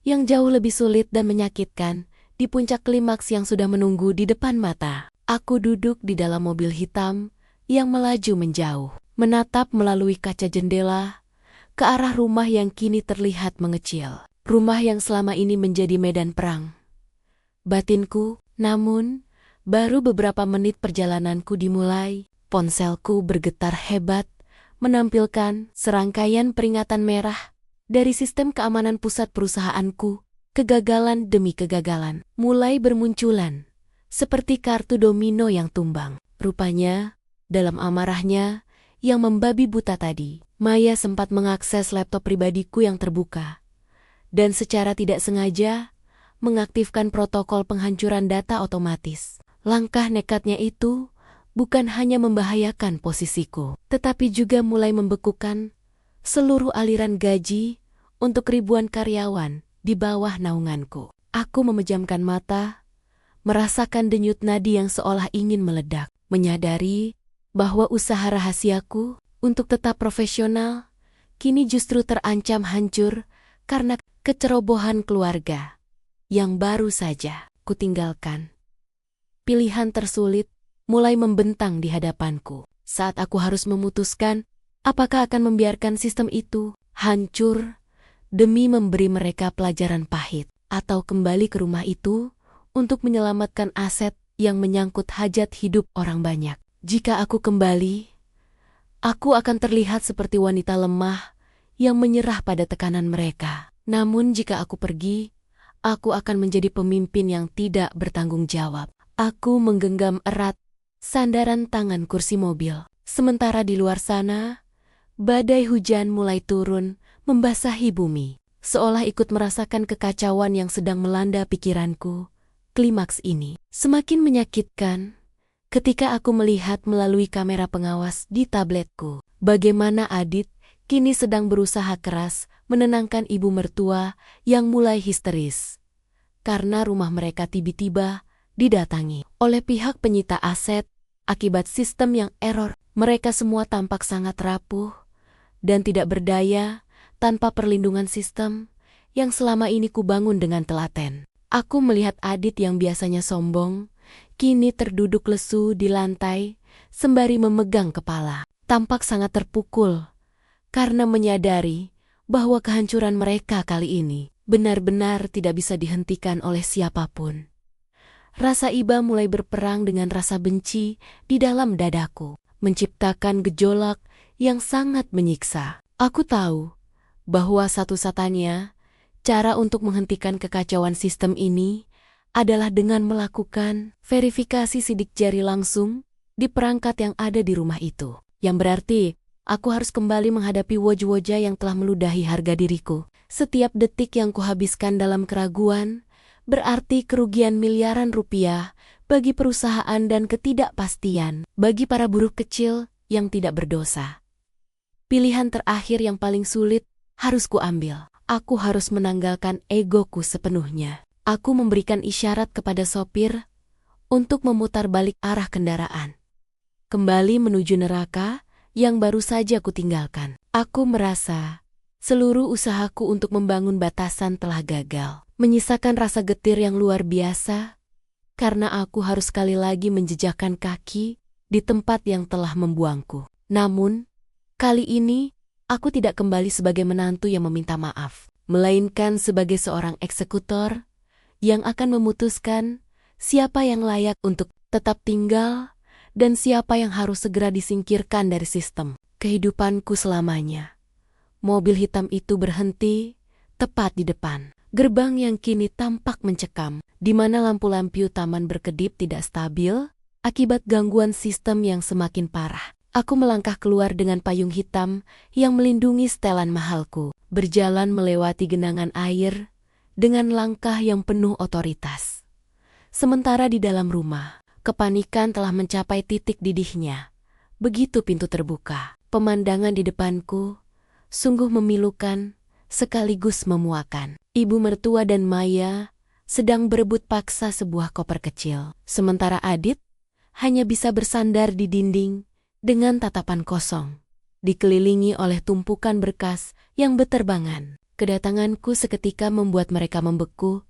yang jauh lebih sulit dan menyakitkan di puncak klimaks yang sudah menunggu di depan mata. Aku duduk di dalam mobil hitam yang melaju menjauh, menatap melalui kaca jendela ke arah rumah yang kini terlihat mengecil. Rumah yang selama ini menjadi medan perang batinku. Namun, baru beberapa menit perjalananku dimulai, ponselku bergetar hebat, menampilkan serangkaian peringatan merah dari sistem keamanan pusat perusahaanku. Kegagalan demi kegagalan mulai bermunculan, seperti kartu domino yang tumbang. Rupanya, dalam amarahnya yang membabi buta tadi, Maya sempat mengakses laptop pribadiku yang terbuka, dan secara tidak sengaja mengaktifkan protokol penghancuran data otomatis. Langkah nekatnya itu bukan hanya membahayakan posisiku, tetapi juga mulai membekukan seluruh aliran gaji untuk ribuan karyawan di bawah naunganku. Aku memejamkan mata, merasakan denyut nadi yang seolah ingin meledak, menyadari bahwa usaha rahasiaku untuk tetap profesional kini justru terancam hancur karena kecerobohan keluarga yang baru saja kutinggalkan. Pilihan tersulit mulai membentang di hadapanku saat aku harus memutuskan apakah akan membiarkan sistem itu hancur demi memberi mereka pelajaran pahit, atau kembali ke rumah itu untuk menyelamatkan aset yang menyangkut hajat hidup orang banyak. Jika aku kembali, aku akan terlihat seperti wanita lemah yang menyerah pada tekanan mereka. Namun jika aku pergi, aku akan menjadi pemimpin yang tidak bertanggung jawab. Aku menggenggam erat sandaran tangan kursi mobil. Sementara di luar sana, badai hujan mulai turun membasahi bumi, seolah ikut merasakan kekacauan yang sedang melanda pikiranku. Klimaks ini Semakin menyakitkan ketika aku melihat melalui kamera pengawas di tabletku bagaimana Adit kini sedang berusaha keras menenangkan ibu mertua yang mulai histeris karena rumah mereka tiba-tiba didatangi oleh pihak penyita aset akibat sistem yang error. Mereka semua tampak sangat rapuh dan tidak berdaya tanpa perlindungan sistem yang selama ini kubangun dengan telaten. Aku melihat Adit yang biasanya sombong, kini terduduk lesu di lantai sembari memegang kepala. Tampak sangat terpukul karena menyadari bahwa kehancuran mereka kali ini benar-benar tidak bisa dihentikan oleh siapapun. Rasa iba mulai berperang dengan rasa benci di dalam dadaku, menciptakan gejolak yang sangat menyiksa. Aku tahu bahwa satu-satunya cara untuk menghentikan kekacauan sistem ini adalah dengan melakukan verifikasi sidik jari langsung di perangkat yang ada di rumah itu. Yang berarti, aku harus kembali menghadapi wajah-wajah yang telah meludahi harga diriku. Setiap detik yang kuhabiskan dalam keraguan berarti kerugian miliaran rupiah bagi perusahaan dan ketidakpastian bagi para buruh kecil yang tidak berdosa. Pilihan terakhir yang paling sulit harus kuambil. Aku harus menanggalkan egoku sepenuhnya. Aku memberikan isyarat kepada sopir untuk memutar balik arah kendaraan kembali menuju neraka yang baru saja kutinggalkan. Aku merasa seluruh usahaku untuk membangun batasan telah gagal, menyisakan rasa getir yang luar biasa karena aku harus sekali lagi menjejakkan kaki di tempat yang telah membuangku. Namun, kali ini aku tidak kembali sebagai menantu yang meminta maaf, melainkan sebagai seorang eksekutor yang akan memutuskan siapa yang layak untuk tetap tinggal dan siapa yang harus segera disingkirkan dari sistem kehidupanku selamanya. Mobil hitam itu berhenti tepat di depan gerbang yang kini tampak mencekam, di mana lampu-lampu taman berkedip tidak stabil akibat gangguan sistem yang semakin parah. Aku melangkah keluar dengan payung hitam yang melindungi setelan mahalku, berjalan melewati genangan air dengan langkah yang penuh otoritas. Sementara di dalam rumah, kepanikan telah mencapai titik didihnya. Begitu pintu terbuka, pemandangan di depanku sungguh memilukan sekaligus memuakan. Ibu mertua dan Maya sedang berebut paksa sebuah koper kecil, sementara Adit hanya bisa bersandar di dinding dengan tatapan kosong, dikelilingi oleh tumpukan berkas yang beterbangan. Kedatanganku seketika membuat mereka membeku,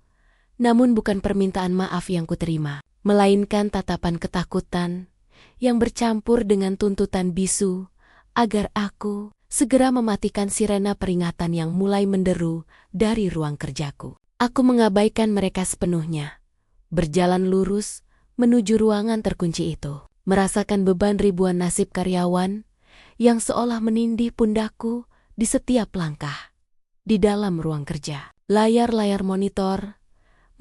namun bukan permintaan maaf yang kuterima, melainkan tatapan ketakutan yang bercampur dengan tuntutan bisu agar aku segera mematikan sirena peringatan yang mulai menderu dari ruang kerjaku. Aku mengabaikan mereka sepenuhnya, berjalan lurus menuju ruangan terkunci itu, merasakan beban ribuan nasib karyawan yang seolah menindih pundakku di setiap langkah. Di dalam ruang kerja, layar-layar monitor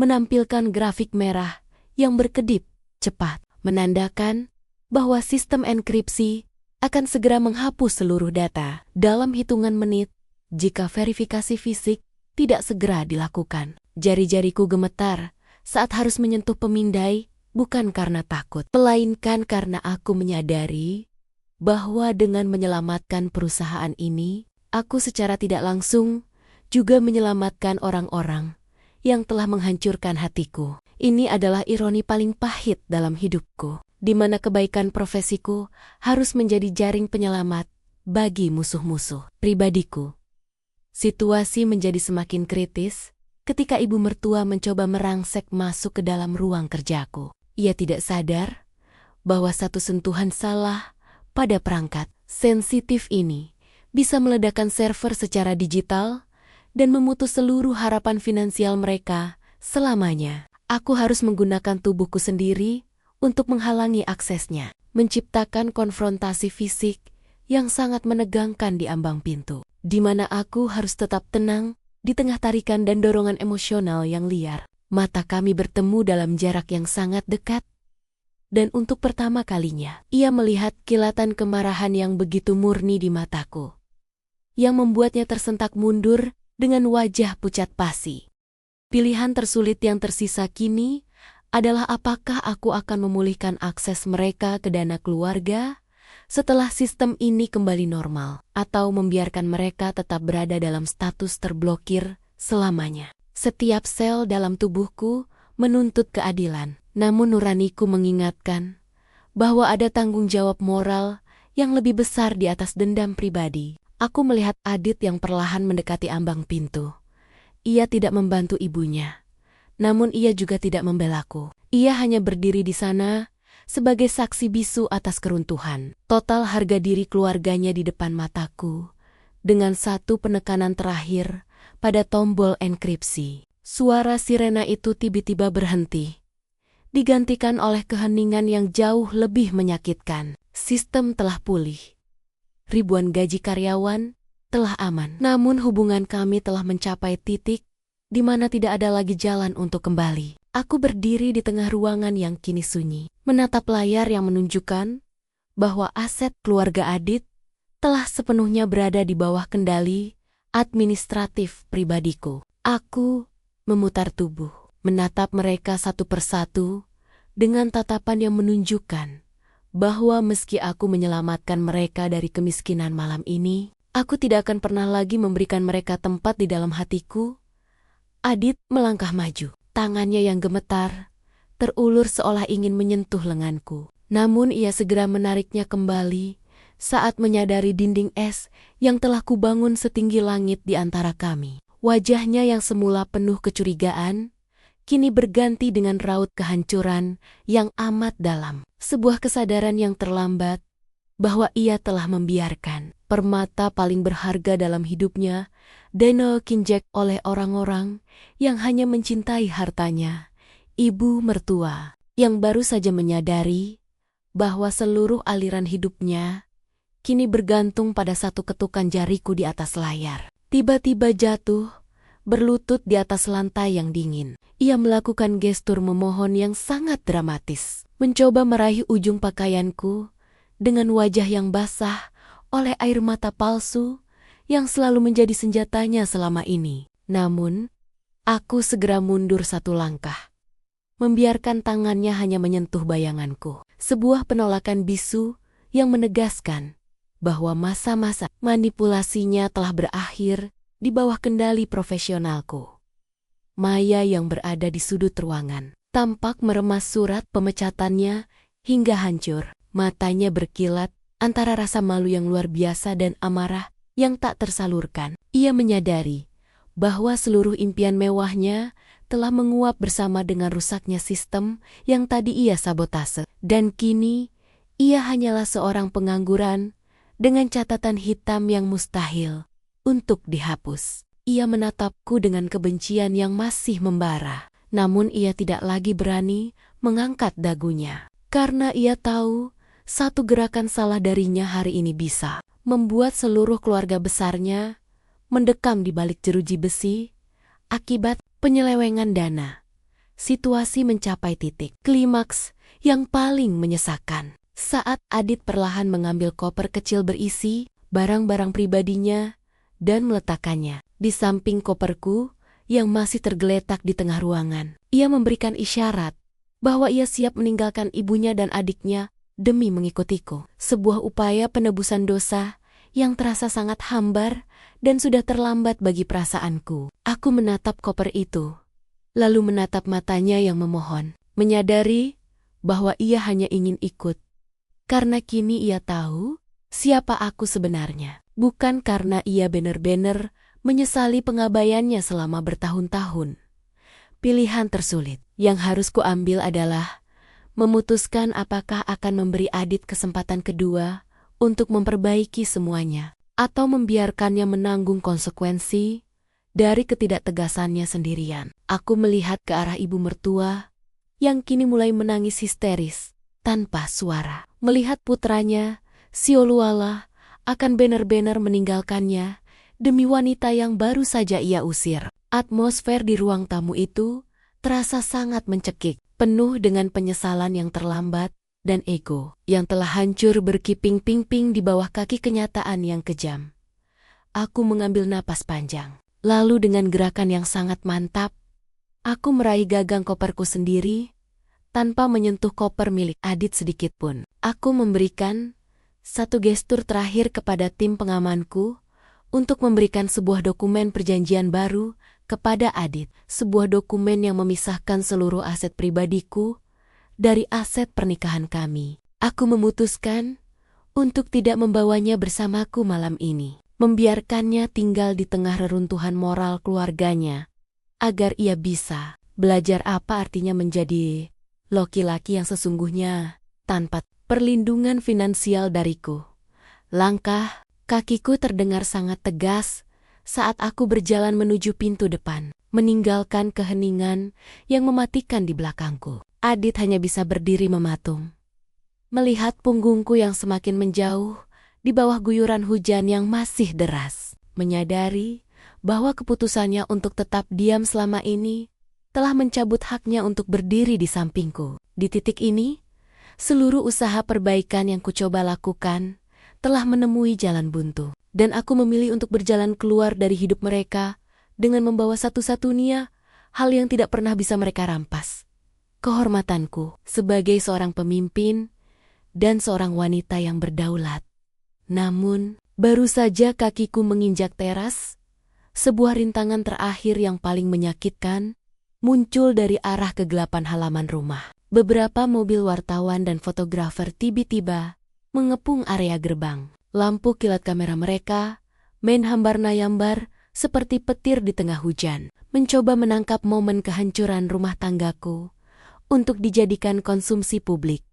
menampilkan grafik merah yang berkedip cepat, menandakan bahwa sistem enkripsi akan segera menghapus seluruh data dalam hitungan menit jika verifikasi fisik tidak segera dilakukan. Jari-jariku gemetar saat harus menyentuh pemindai, bukan karena takut, melainkan karena aku menyadari bahwa dengan menyelamatkan perusahaan ini, aku secara tidak langsung juga menyelamatkan orang-orang yang telah menghancurkan hatiku. Ini adalah ironi paling pahit dalam hidupku, di mana kebaikan profesiku harus menjadi jaring penyelamat bagi musuh-musuh pribadiku. Situasi menjadi semakin kritis ketika ibu mertua mencoba merangsek masuk ke dalam ruang kerjaku. Ia tidak sadar bahwa satu sentuhan salah pada perangkat sensitif ini bisa meledakkan server secara digital dan memutus seluruh harapan finansial mereka selamanya. Aku harus menggunakan tubuhku sendiri untuk menghalangi aksesnya, menciptakan konfrontasi fisik yang sangat menegangkan di ambang pintu, di mana aku harus tetap tenang di tengah tarikan dan dorongan emosional yang liar. Mata kami bertemu dalam jarak yang sangat dekat, dan untuk pertama kalinya, ia melihat kilatan kemarahan yang begitu murni di mataku, yang membuatnya tersentak mundur dengan wajah pucat pasi. Pilihan tersulit yang tersisa kini adalah apakah aku akan memulihkan akses mereka ke dana keluarga setelah sistem ini kembali normal, atau membiarkan mereka tetap berada dalam status terblokir selamanya. Setiap sel dalam tubuhku menuntut keadilan, namun nuraniku mengingatkan bahwa ada tanggung jawab moral yang lebih besar di atas dendam pribadi. Aku melihat Adit yang perlahan mendekati ambang pintu. Ia tidak membantu ibunya, namun ia juga tidak membelaku. Ia hanya berdiri di sana sebagai saksi bisu atas keruntuhan total harga diri keluarganya di depan mataku, dengan satu penekanan terakhir pada tombol enkripsi. Suara sirena itu tiba-tiba berhenti, digantikan oleh keheningan yang jauh lebih menyakitkan. Sistem telah pulih. Ribuan gaji karyawan telah aman. Namun hubungan kami telah mencapai titik di mana tidak ada lagi jalan untuk kembali. Aku berdiri di tengah ruangan yang kini sunyi, menatap layar yang menunjukkan bahwa aset keluarga Adit telah sepenuhnya berada di bawah kendali administratif pribadiku. Aku memutar tubuh, menatap mereka satu persatu dengan tatapan yang menunjukkan bahwa meski aku menyelamatkan mereka dari kemiskinan malam ini, aku tidak akan pernah lagi memberikan mereka tempat di dalam hatiku. Adit melangkah maju. Tangannya yang gemetar terulur seolah ingin menyentuh lenganku. Namun ia segera menariknya kembali saat menyadari dinding es yang telah kubangun setinggi langit di antara kami. Wajahnya yang semula penuh kecurigaan, kini berganti dengan raut kehancuran yang amat dalam. Sebuah kesadaran yang terlambat bahwa ia telah membiarkan permata paling berharga dalam hidupnya kinjek oleh orang-orang yang hanya mencintai hartanya. Ibu mertua yang baru saja menyadari bahwa seluruh aliran hidupnya kini bergantung pada satu ketukan jariku di atas layar. Tiba-tiba jatuh, berlutut di atas lantai yang dingin. Ia melakukan gestur memohon yang sangat dramatis, mencoba meraih ujung pakaianku dengan wajah yang basah oleh air mata palsu yang selalu menjadi senjatanya selama ini. Namun, aku segera mundur satu langkah, membiarkan tangannya hanya menyentuh bayanganku. Sebuah penolakan bisu yang menegaskan bahwa masa-masa manipulasinya telah berakhir di bawah kendali profesionalku. Maya yang berada di sudut ruangan tampak meremas surat pemecatannya hingga hancur. Matanya berkilat antara rasa malu yang luar biasa dan amarah yang tak tersalurkan. Ia menyadari bahwa seluruh impian mewahnya telah menguap bersama dengan rusaknya sistem yang tadi ia sabotase. Dan kini, ia hanyalah seorang pengangguran dengan catatan hitam yang mustahil untuk dihapus. Ia menatapku dengan kebencian yang masih membara. Namun ia tidak lagi berani mengangkat dagunya. Karena ia tahu satu gerakan salah darinya hari ini bisa membuat seluruh keluarga besarnya mendekam di balik jeruji besi akibat penyelewengan dana. Situasi mencapai titik klimaks yang paling menyesakan saat Adit perlahan mengambil koper kecil berisi barang-barang pribadinya dan meletakkannya di samping koperku yang masih tergeletak di tengah ruangan. Ia memberikan isyarat bahwa ia siap meninggalkan ibunya dan adiknya demi mengikutiku. Sebuah upaya penebusan dosa yang terasa sangat hambar dan sudah terlambat bagi perasaanku. Aku menatap koper itu, lalu menatap matanya yang memohon, menyadari bahwa ia hanya ingin ikut. Karena kini ia tahu siapa aku sebenarnya. Bukan karena ia benar-benar menyesali pengabaiannya selama bertahun-tahun. Pilihan tersulit yang harus kuambil adalah memutuskan apakah akan memberi Adit kesempatan kedua untuk memperbaiki semuanya, atau membiarkannya menanggung konsekuensi dari ketidaktegasannya sendirian. Aku melihat ke arah ibu mertua yang kini mulai menangis histeris tanpa suara. Melihat putranya, Sioluala, akan benar-benar meninggalkannya demi wanita yang baru saja ia usir. Atmosfer di ruang tamu itu terasa sangat mencekik, penuh dengan penyesalan yang terlambat dan ego yang telah hancur berkiping-pingping di bawah kaki kenyataan yang kejam. Aku mengambil napas panjang. Lalu dengan gerakan yang sangat mantap, aku meraih gagang koperku sendiri, tanpa menyentuh koper milik Adit sedikit pun. Aku memberikan satu gestur terakhir kepada tim pengamanku untuk memberikan sebuah dokumen perjanjian baru kepada Adit. Sebuah dokumen yang memisahkan seluruh aset pribadiku dari aset pernikahan kami. Aku memutuskan untuk tidak membawanya bersamaku malam ini. Membiarkannya tinggal di tengah reruntuhan moral keluarganya, agar ia bisa belajar apa artinya menjadi laki-laki yang sesungguhnya tanpa perlindungan finansial dariku. Langkah kakiku terdengar sangat tegas saat aku berjalan menuju pintu depan, meninggalkan keheningan yang mematikan di belakangku. Adit hanya bisa berdiri mematung, melihat punggungku yang semakin menjauh di bawah guyuran hujan yang masih deras. Menyadari bahwa keputusannya untuk tetap diam selama ini telah mencabut haknya untuk berdiri di sampingku. Di titik ini, seluruh usaha perbaikan yang kucoba lakukan telah menemui jalan buntu. Dan aku memilih untuk berjalan keluar dari hidup mereka dengan membawa satu-satunya hal yang tidak pernah bisa mereka rampas: kehormatanku sebagai seorang pemimpin dan seorang wanita yang berdaulat. Namun, baru saja kakiku menginjak teras, sebuah rintangan terakhir yang paling menyakitkan muncul dari arah kegelapan halaman rumah. Beberapa mobil wartawan dan fotografer tiba-tiba mengepung area gerbang. Lampu kilat kamera mereka main hambar-nayambar seperti petir di tengah hujan, mencoba menangkap momen kehancuran rumah tanggaku untuk dijadikan konsumsi publik.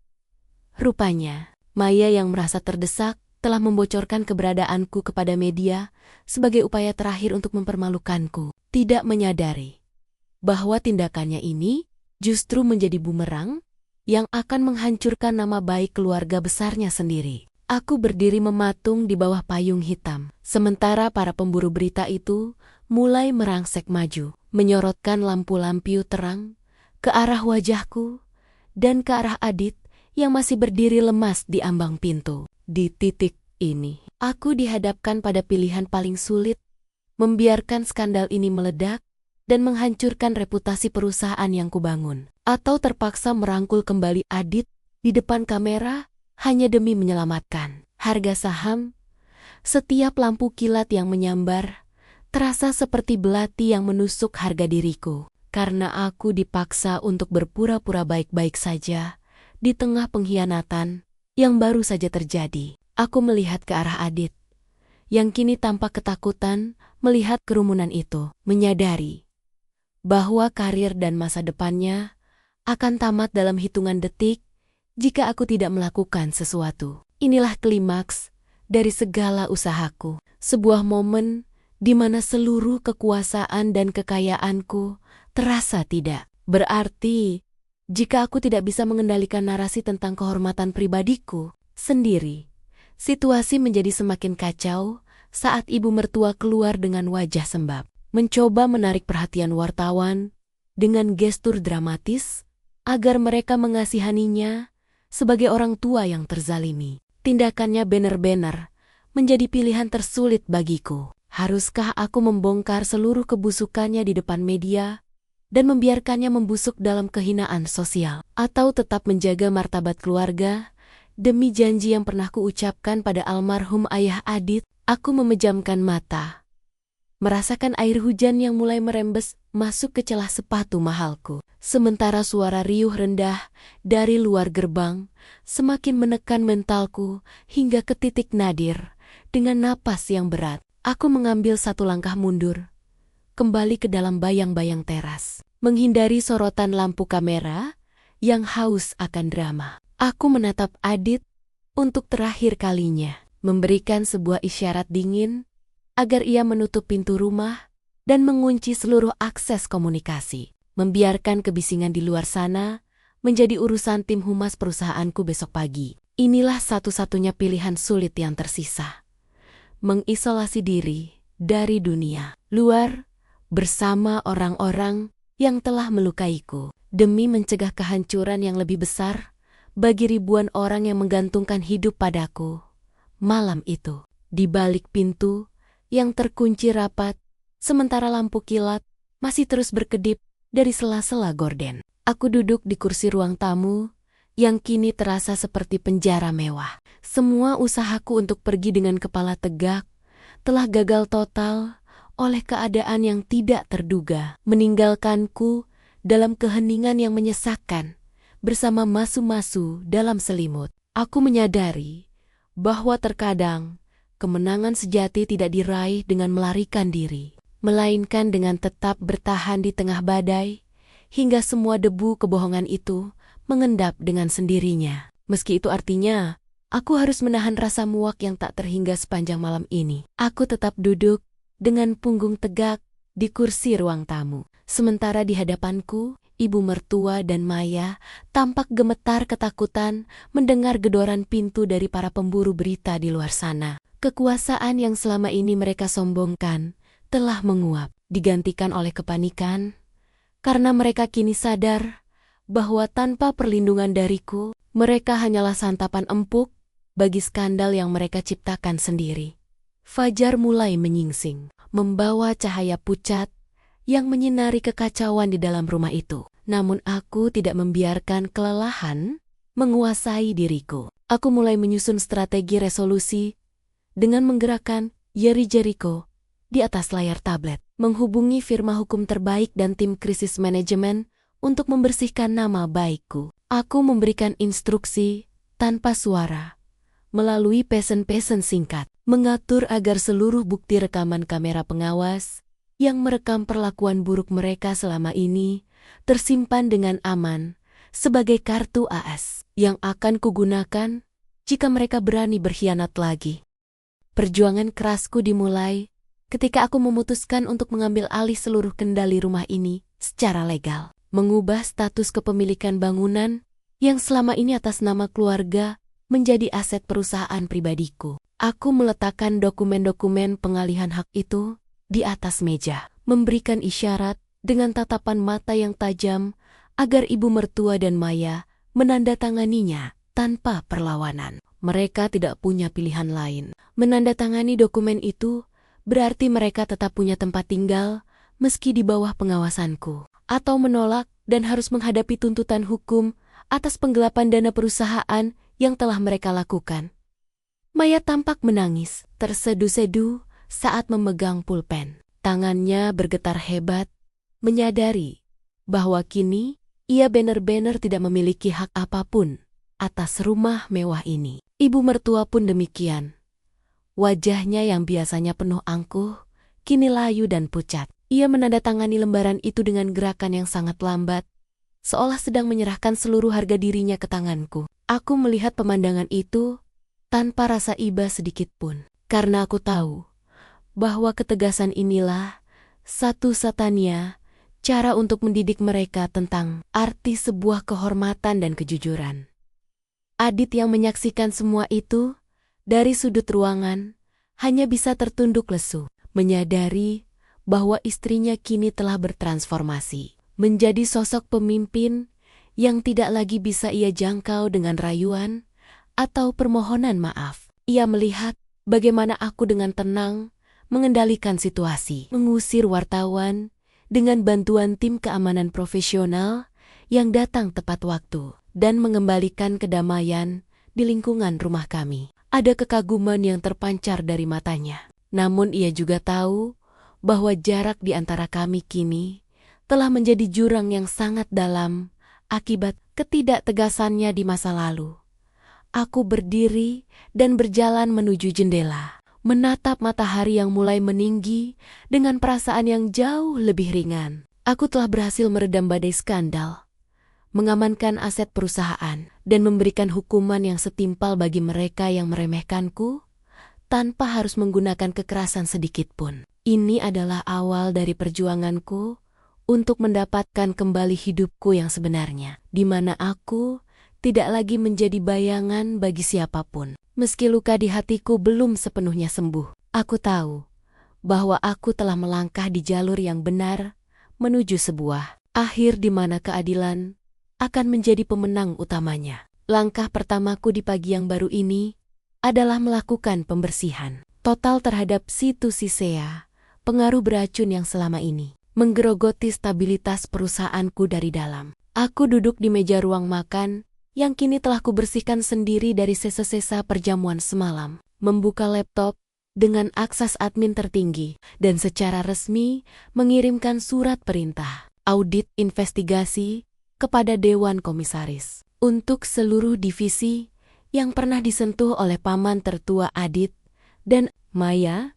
Rupanya, Maya yang merasa terdesak telah membocorkan keberadaanku kepada media sebagai upaya terakhir untuk mempermalukanku, tidak menyadari bahwa tindakannya ini justru menjadi bumerang yang akan menghancurkan nama baik keluarga besarnya sendiri. Aku berdiri mematung di bawah payung hitam, sementara para pemburu berita itu mulai merangsek maju, menyorotkan lampu-lampu terang ke arah wajahku dan ke arah Adit yang masih berdiri lemas di ambang pintu. Di titik ini, aku dihadapkan pada pilihan paling sulit: membiarkan skandal ini meledak dan menghancurkan reputasi perusahaan yang kubangun, atau terpaksa merangkul kembali Adit di depan kamera hanya demi menyelamatkan harga saham. Setiap lampu kilat yang menyambar terasa seperti belati yang menusuk harga diriku, karena aku dipaksa untuk berpura-pura baik-baik saja di tengah pengkhianatan yang baru saja terjadi. Aku melihat ke arah Adit, yang kini tampak ketakutan melihat kerumunan itu, menyadari bahwa karir dan masa depannya akan tamat dalam hitungan detik jika aku tidak melakukan sesuatu. Inilah klimaks dari segala usahaku, sebuah momen di mana seluruh kekuasaan dan kekayaanku terasa tidak berarti jika aku tidak bisa mengendalikan narasi tentang kehormatan pribadiku sendiri. Situasi menjadi semakin kacau saat ibu mertua keluar dengan wajah sembab, mencoba menarik perhatian wartawan dengan gestur dramatis agar mereka mengasihaninya sebagai orang tua yang terzalimi. Tindakannya benar-benar menjadi pilihan tersulit bagiku. Haruskah aku membongkar seluruh kebusukannya di depan media dan membiarkannya membusuk dalam kehinaan sosial, atau tetap menjaga martabat keluarga demi janji yang pernah kuucapkan pada almarhum ayah Adit? Aku memejamkan mata, merasakan air hujan yang mulai merembes masuk ke celah sepatu mahalku, sementara suara riuh rendah dari luar gerbang semakin menekan mentalku hingga ke titik nadir. Dengan napas yang berat, aku mengambil satu langkah mundur, kembali ke dalam bayang-bayang teras, menghindari sorotan lampu kamera yang haus akan drama. Aku menatap Adit untuk terakhir kalinya, memberikan sebuah isyarat dingin agar ia menutup pintu rumah dan mengunci seluruh akses komunikasi, membiarkan kebisingan di luar sana menjadi urusan tim humas perusahaanku besok pagi. Inilah satu-satunya pilihan sulit yang tersisa: mengisolasi diri dari dunia luar bersama orang-orang yang telah melukaiku, demi mencegah kehancuran yang lebih besar bagi ribuan orang yang menggantungkan hidup padaku. Malam itu, di balik pintu yang terkunci rapat, sementara lampu kilat masih terus berkedip dari sela-sela gorden, Aku duduk di kursi ruang tamu, yang kini terasa seperti penjara mewah. Semua usahaku untuk pergi dengan kepala tegak telah gagal total oleh keadaan yang tidak terduga, meninggalkanku dalam keheningan yang menyesakkan bersama masu-masu dalam selimut. Aku menyadari bahwa terkadang kemenangan sejati tidak diraih dengan melarikan diri, melainkan dengan tetap bertahan di tengah badai, hingga semua debu kebohongan itu mengendap dengan sendirinya. Meski itu artinya, aku harus menahan rasa muak yang tak terhingga sepanjang malam ini. Aku tetap duduk dengan punggung tegak di kursi ruang tamu. Sementara di hadapanku, ibu mertua dan Maya tampak gemetar ketakutan mendengar gedoran pintu dari para pemburu berita di luar sana. Kekuasaan yang selama ini mereka sombongkan telah menguap, digantikan oleh kepanikan, karena mereka kini sadar bahwa tanpa perlindungan dariku, mereka hanyalah santapan empuk bagi skandal yang mereka ciptakan sendiri. Fajar mulai menyingsing, membawa cahaya pucat yang menyinari kekacauan di dalam rumah itu. Namun aku tidak membiarkan kelelahan menguasai diriku. Aku mulai menyusun strategi resolusi dengan menggerakkan jari-jariku di atas layar tablet, menghubungi firma hukum terbaik dan tim krisis manajemen untuk membersihkan nama baikku. Aku memberikan instruksi tanpa suara melalui pesan-pesan singkat, mengatur agar seluruh bukti rekaman kamera pengawas yang merekam perlakuan buruk mereka selama ini tersimpan dengan aman sebagai kartu AS yang akan kugunakan jika mereka berani berkhianat lagi. Perjuangan kerasku dimulai ketika aku memutuskan untuk mengambil alih seluruh kendali rumah ini secara legal, mengubah status kepemilikan bangunan yang selama ini atas nama keluarga menjadi aset perusahaan pribadiku. Aku meletakkan dokumen-dokumen pengalihan hak itu di atas meja, memberikan isyarat dengan tatapan mata yang tajam agar ibu mertua dan Maya menandatanganinya tanpa perlawanan. Mereka tidak punya pilihan lain. Menandatangani dokumen itu berarti mereka tetap punya tempat tinggal meski di bawah pengawasanku, atau menolak dan harus menghadapi tuntutan hukum atas penggelapan dana perusahaan yang telah mereka lakukan. Maya tampak menangis, tersedu-sedu saat memegang pulpen. Tangannya bergetar hebat, menyadari bahwa kini ia benar-benar tidak memiliki hak apapun atas rumah mewah ini. Ibu mertua pun demikian. Wajahnya yang biasanya penuh angkuh, kini layu dan pucat. Ia menandatangani lembaran itu dengan gerakan yang sangat lambat, seolah sedang menyerahkan seluruh harga dirinya ke tanganku. Aku melihat pemandangan itu tanpa rasa iba sedikit pun, karena aku tahu bahwa ketegasan inilah satu-satunya cara untuk mendidik mereka tentang arti sebuah kehormatan dan kejujuran. Adit yang menyaksikan semua itu dari sudut ruangan hanya bisa tertunduk lesu, menyadari bahwa istrinya kini telah bertransformasi menjadi sosok pemimpin yang tidak lagi bisa ia jangkau dengan rayuan atau permohonan maaf. Ia melihat bagaimana aku dengan tenang mengendalikan situasi, mengusir wartawan dengan bantuan tim keamanan profesional yang datang tepat waktu, dan mengembalikan kedamaian di lingkungan rumah kami. Ada kekaguman yang terpancar dari matanya. Namun ia juga tahu bahwa jarak di antara kami kini telah menjadi jurang yang sangat dalam akibat ketidaktegasannya di masa lalu. Aku berdiri dan berjalan menuju jendela, menatap matahari yang mulai meninggi dengan perasaan yang jauh lebih ringan. Aku telah berhasil meredam badai skandal, mengamankan aset perusahaan, dan memberikan hukuman yang setimpal bagi mereka yang meremehkanku tanpa harus menggunakan kekerasan sedikit pun. Ini adalah awal dari perjuanganku untuk mendapatkan kembali hidupku yang sebenarnya, di mana aku tidak lagi menjadi bayangan bagi siapapun. Meski luka di hatiku belum sepenuhnya sembuh, aku tahu bahwa aku telah melangkah di jalur yang benar menuju sebuah akhir di mana keadilan akan menjadi pemenang utamanya. Langkah pertamaku di pagi yang baru ini adalah melakukan pembersihan total terhadap situs Sisea, pengaruh beracun yang selama ini menggerogoti stabilitas perusahaanku dari dalam. Aku duduk di meja ruang makan, yang kini telah kubersihkan sendiri dari sisa-sisa perjamuan semalam. Membuka laptop dengan akses admin tertinggi, dan secara resmi mengirimkan surat perintah audit investigasi kepada Dewan Komisaris. Untuk seluruh divisi yang pernah disentuh oleh paman tertua Adit dan Maya,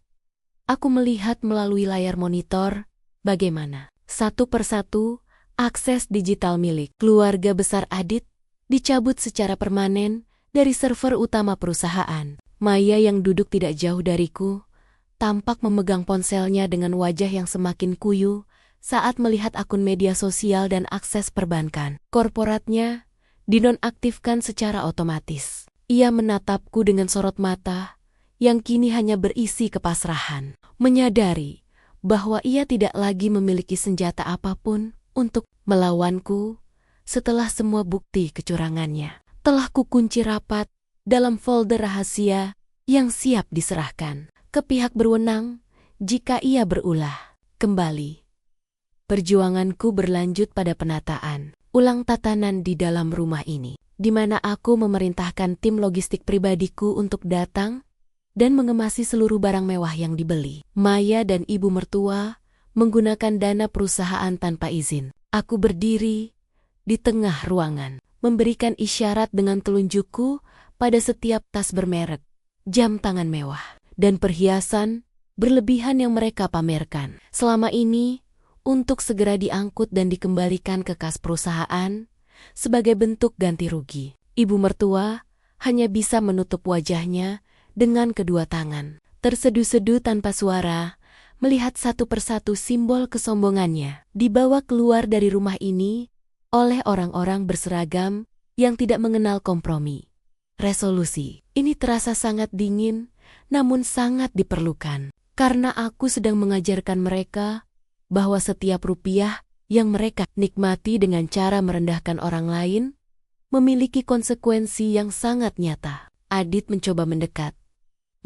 aku melihat melalui layar monitor bagaimana satu persatu akses digital milik keluarga besar Adit dicabut secara permanen dari server utama perusahaan. Maya yang duduk tidak jauh dariku, tampak memegang ponselnya dengan wajah yang semakin kuyu saat melihat akun media sosial dan akses perbankan korporatnya dinonaktifkan secara otomatis. Ia menatapku dengan sorot mata yang kini hanya berisi kepasrahan, menyadari bahwa ia tidak lagi memiliki senjata apapun untuk melawanku setelah semua bukti kecurangannya telah kukunci rapat dalam folder rahasia yang siap diserahkan ke pihak berwenang jika ia berulah kembali. Perjuanganku berlanjut pada penataan ulang tatanan di dalam rumah ini, di mana aku memerintahkan tim logistik pribadiku untuk datang dan mengemasi seluruh barang mewah yang dibeli. Maya dan ibu mertua menggunakan dana perusahaan tanpa izin. Aku berdiri di tengah ruangan, memberikan isyarat dengan telunjukku pada setiap tas bermerek, jam tangan mewah, dan perhiasan berlebihan yang mereka pamerkan selama ini untuk segera diangkut dan dikembalikan ke kas perusahaan sebagai bentuk ganti rugi. Ibu mertua hanya bisa menutup wajahnya dengan kedua tangan, tersedu-sedu tanpa suara, melihat satu persatu simbol kesombongannya dibawa keluar dari rumah ini oleh orang-orang berseragam yang tidak mengenal kompromi. Resolusi ini terasa sangat dingin, namun sangat diperlukan, karena aku sedang mengajarkan mereka bahwa setiap rupiah yang mereka nikmati dengan cara merendahkan orang lain memiliki konsekuensi yang sangat nyata. Adit mencoba mendekat,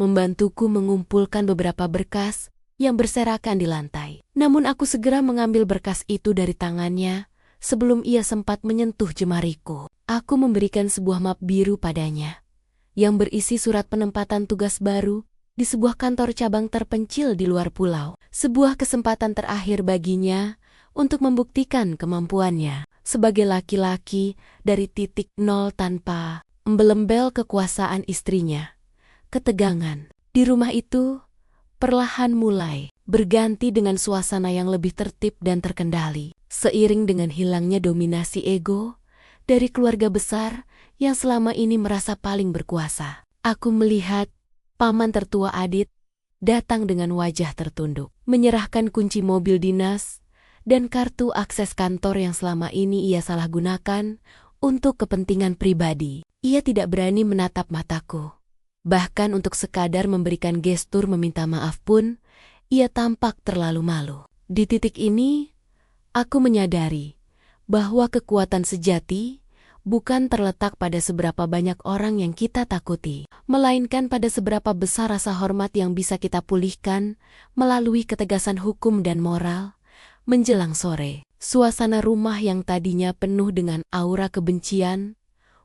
membantuku mengumpulkan beberapa berkas yang berserakan di lantai. Namun aku segera mengambil berkas itu dari tangannya sebelum ia sempat menyentuh jemariku. Aku memberikan sebuah map biru padanya yang berisi surat penempatan tugas baru di sebuah kantor cabang terpencil di luar pulau. Sebuah kesempatan terakhir baginya untuk membuktikan kemampuannya sebagai laki-laki dari titik nol tanpa embel-embel kekuasaan istrinya. Ketegangan di rumah itu perlahan mulai berganti dengan suasana yang lebih tertib dan terkendali, seiring dengan hilangnya dominasi ego dari keluarga besar yang selama ini merasa paling berkuasa. Aku melihat paman tertua Adit datang dengan wajah tertunduk, menyerahkan kunci mobil dinas dan kartu akses kantor yang selama ini ia salah gunakan untuk kepentingan pribadi. Ia tidak berani menatap mataku. Bahkan untuk sekadar memberikan gestur meminta maaf pun, ia tampak terlalu malu. Di titik ini, aku menyadari bahwa kekuatan sejati bukan terletak pada seberapa banyak orang yang kita takuti, melainkan pada seberapa besar rasa hormat yang bisa kita pulihkan melalui ketegasan hukum dan moral. Menjelang sore, suasana rumah yang tadinya penuh dengan aura kebencian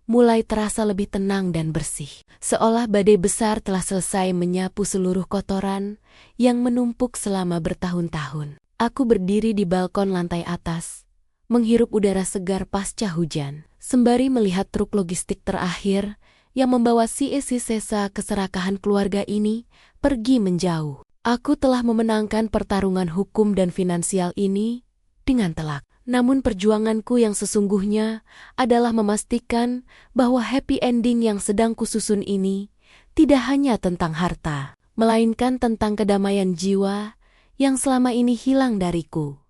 mulai terasa lebih tenang dan bersih, seolah badai besar telah selesai menyapu seluruh kotoran yang menumpuk selama bertahun-tahun. Aku berdiri di balkon lantai atas, menghirup udara segar pasca hujan, sembari melihat truk logistik terakhir yang membawa sisa keserakahan keluarga ini pergi menjauh. Aku telah memenangkan pertarungan hukum dan finansial ini dengan telak. Namun perjuanganku yang sesungguhnya adalah memastikan bahwa happy ending yang sedang kususun ini tidak hanya tentang harta, melainkan tentang kedamaian jiwa yang selama ini hilang dariku.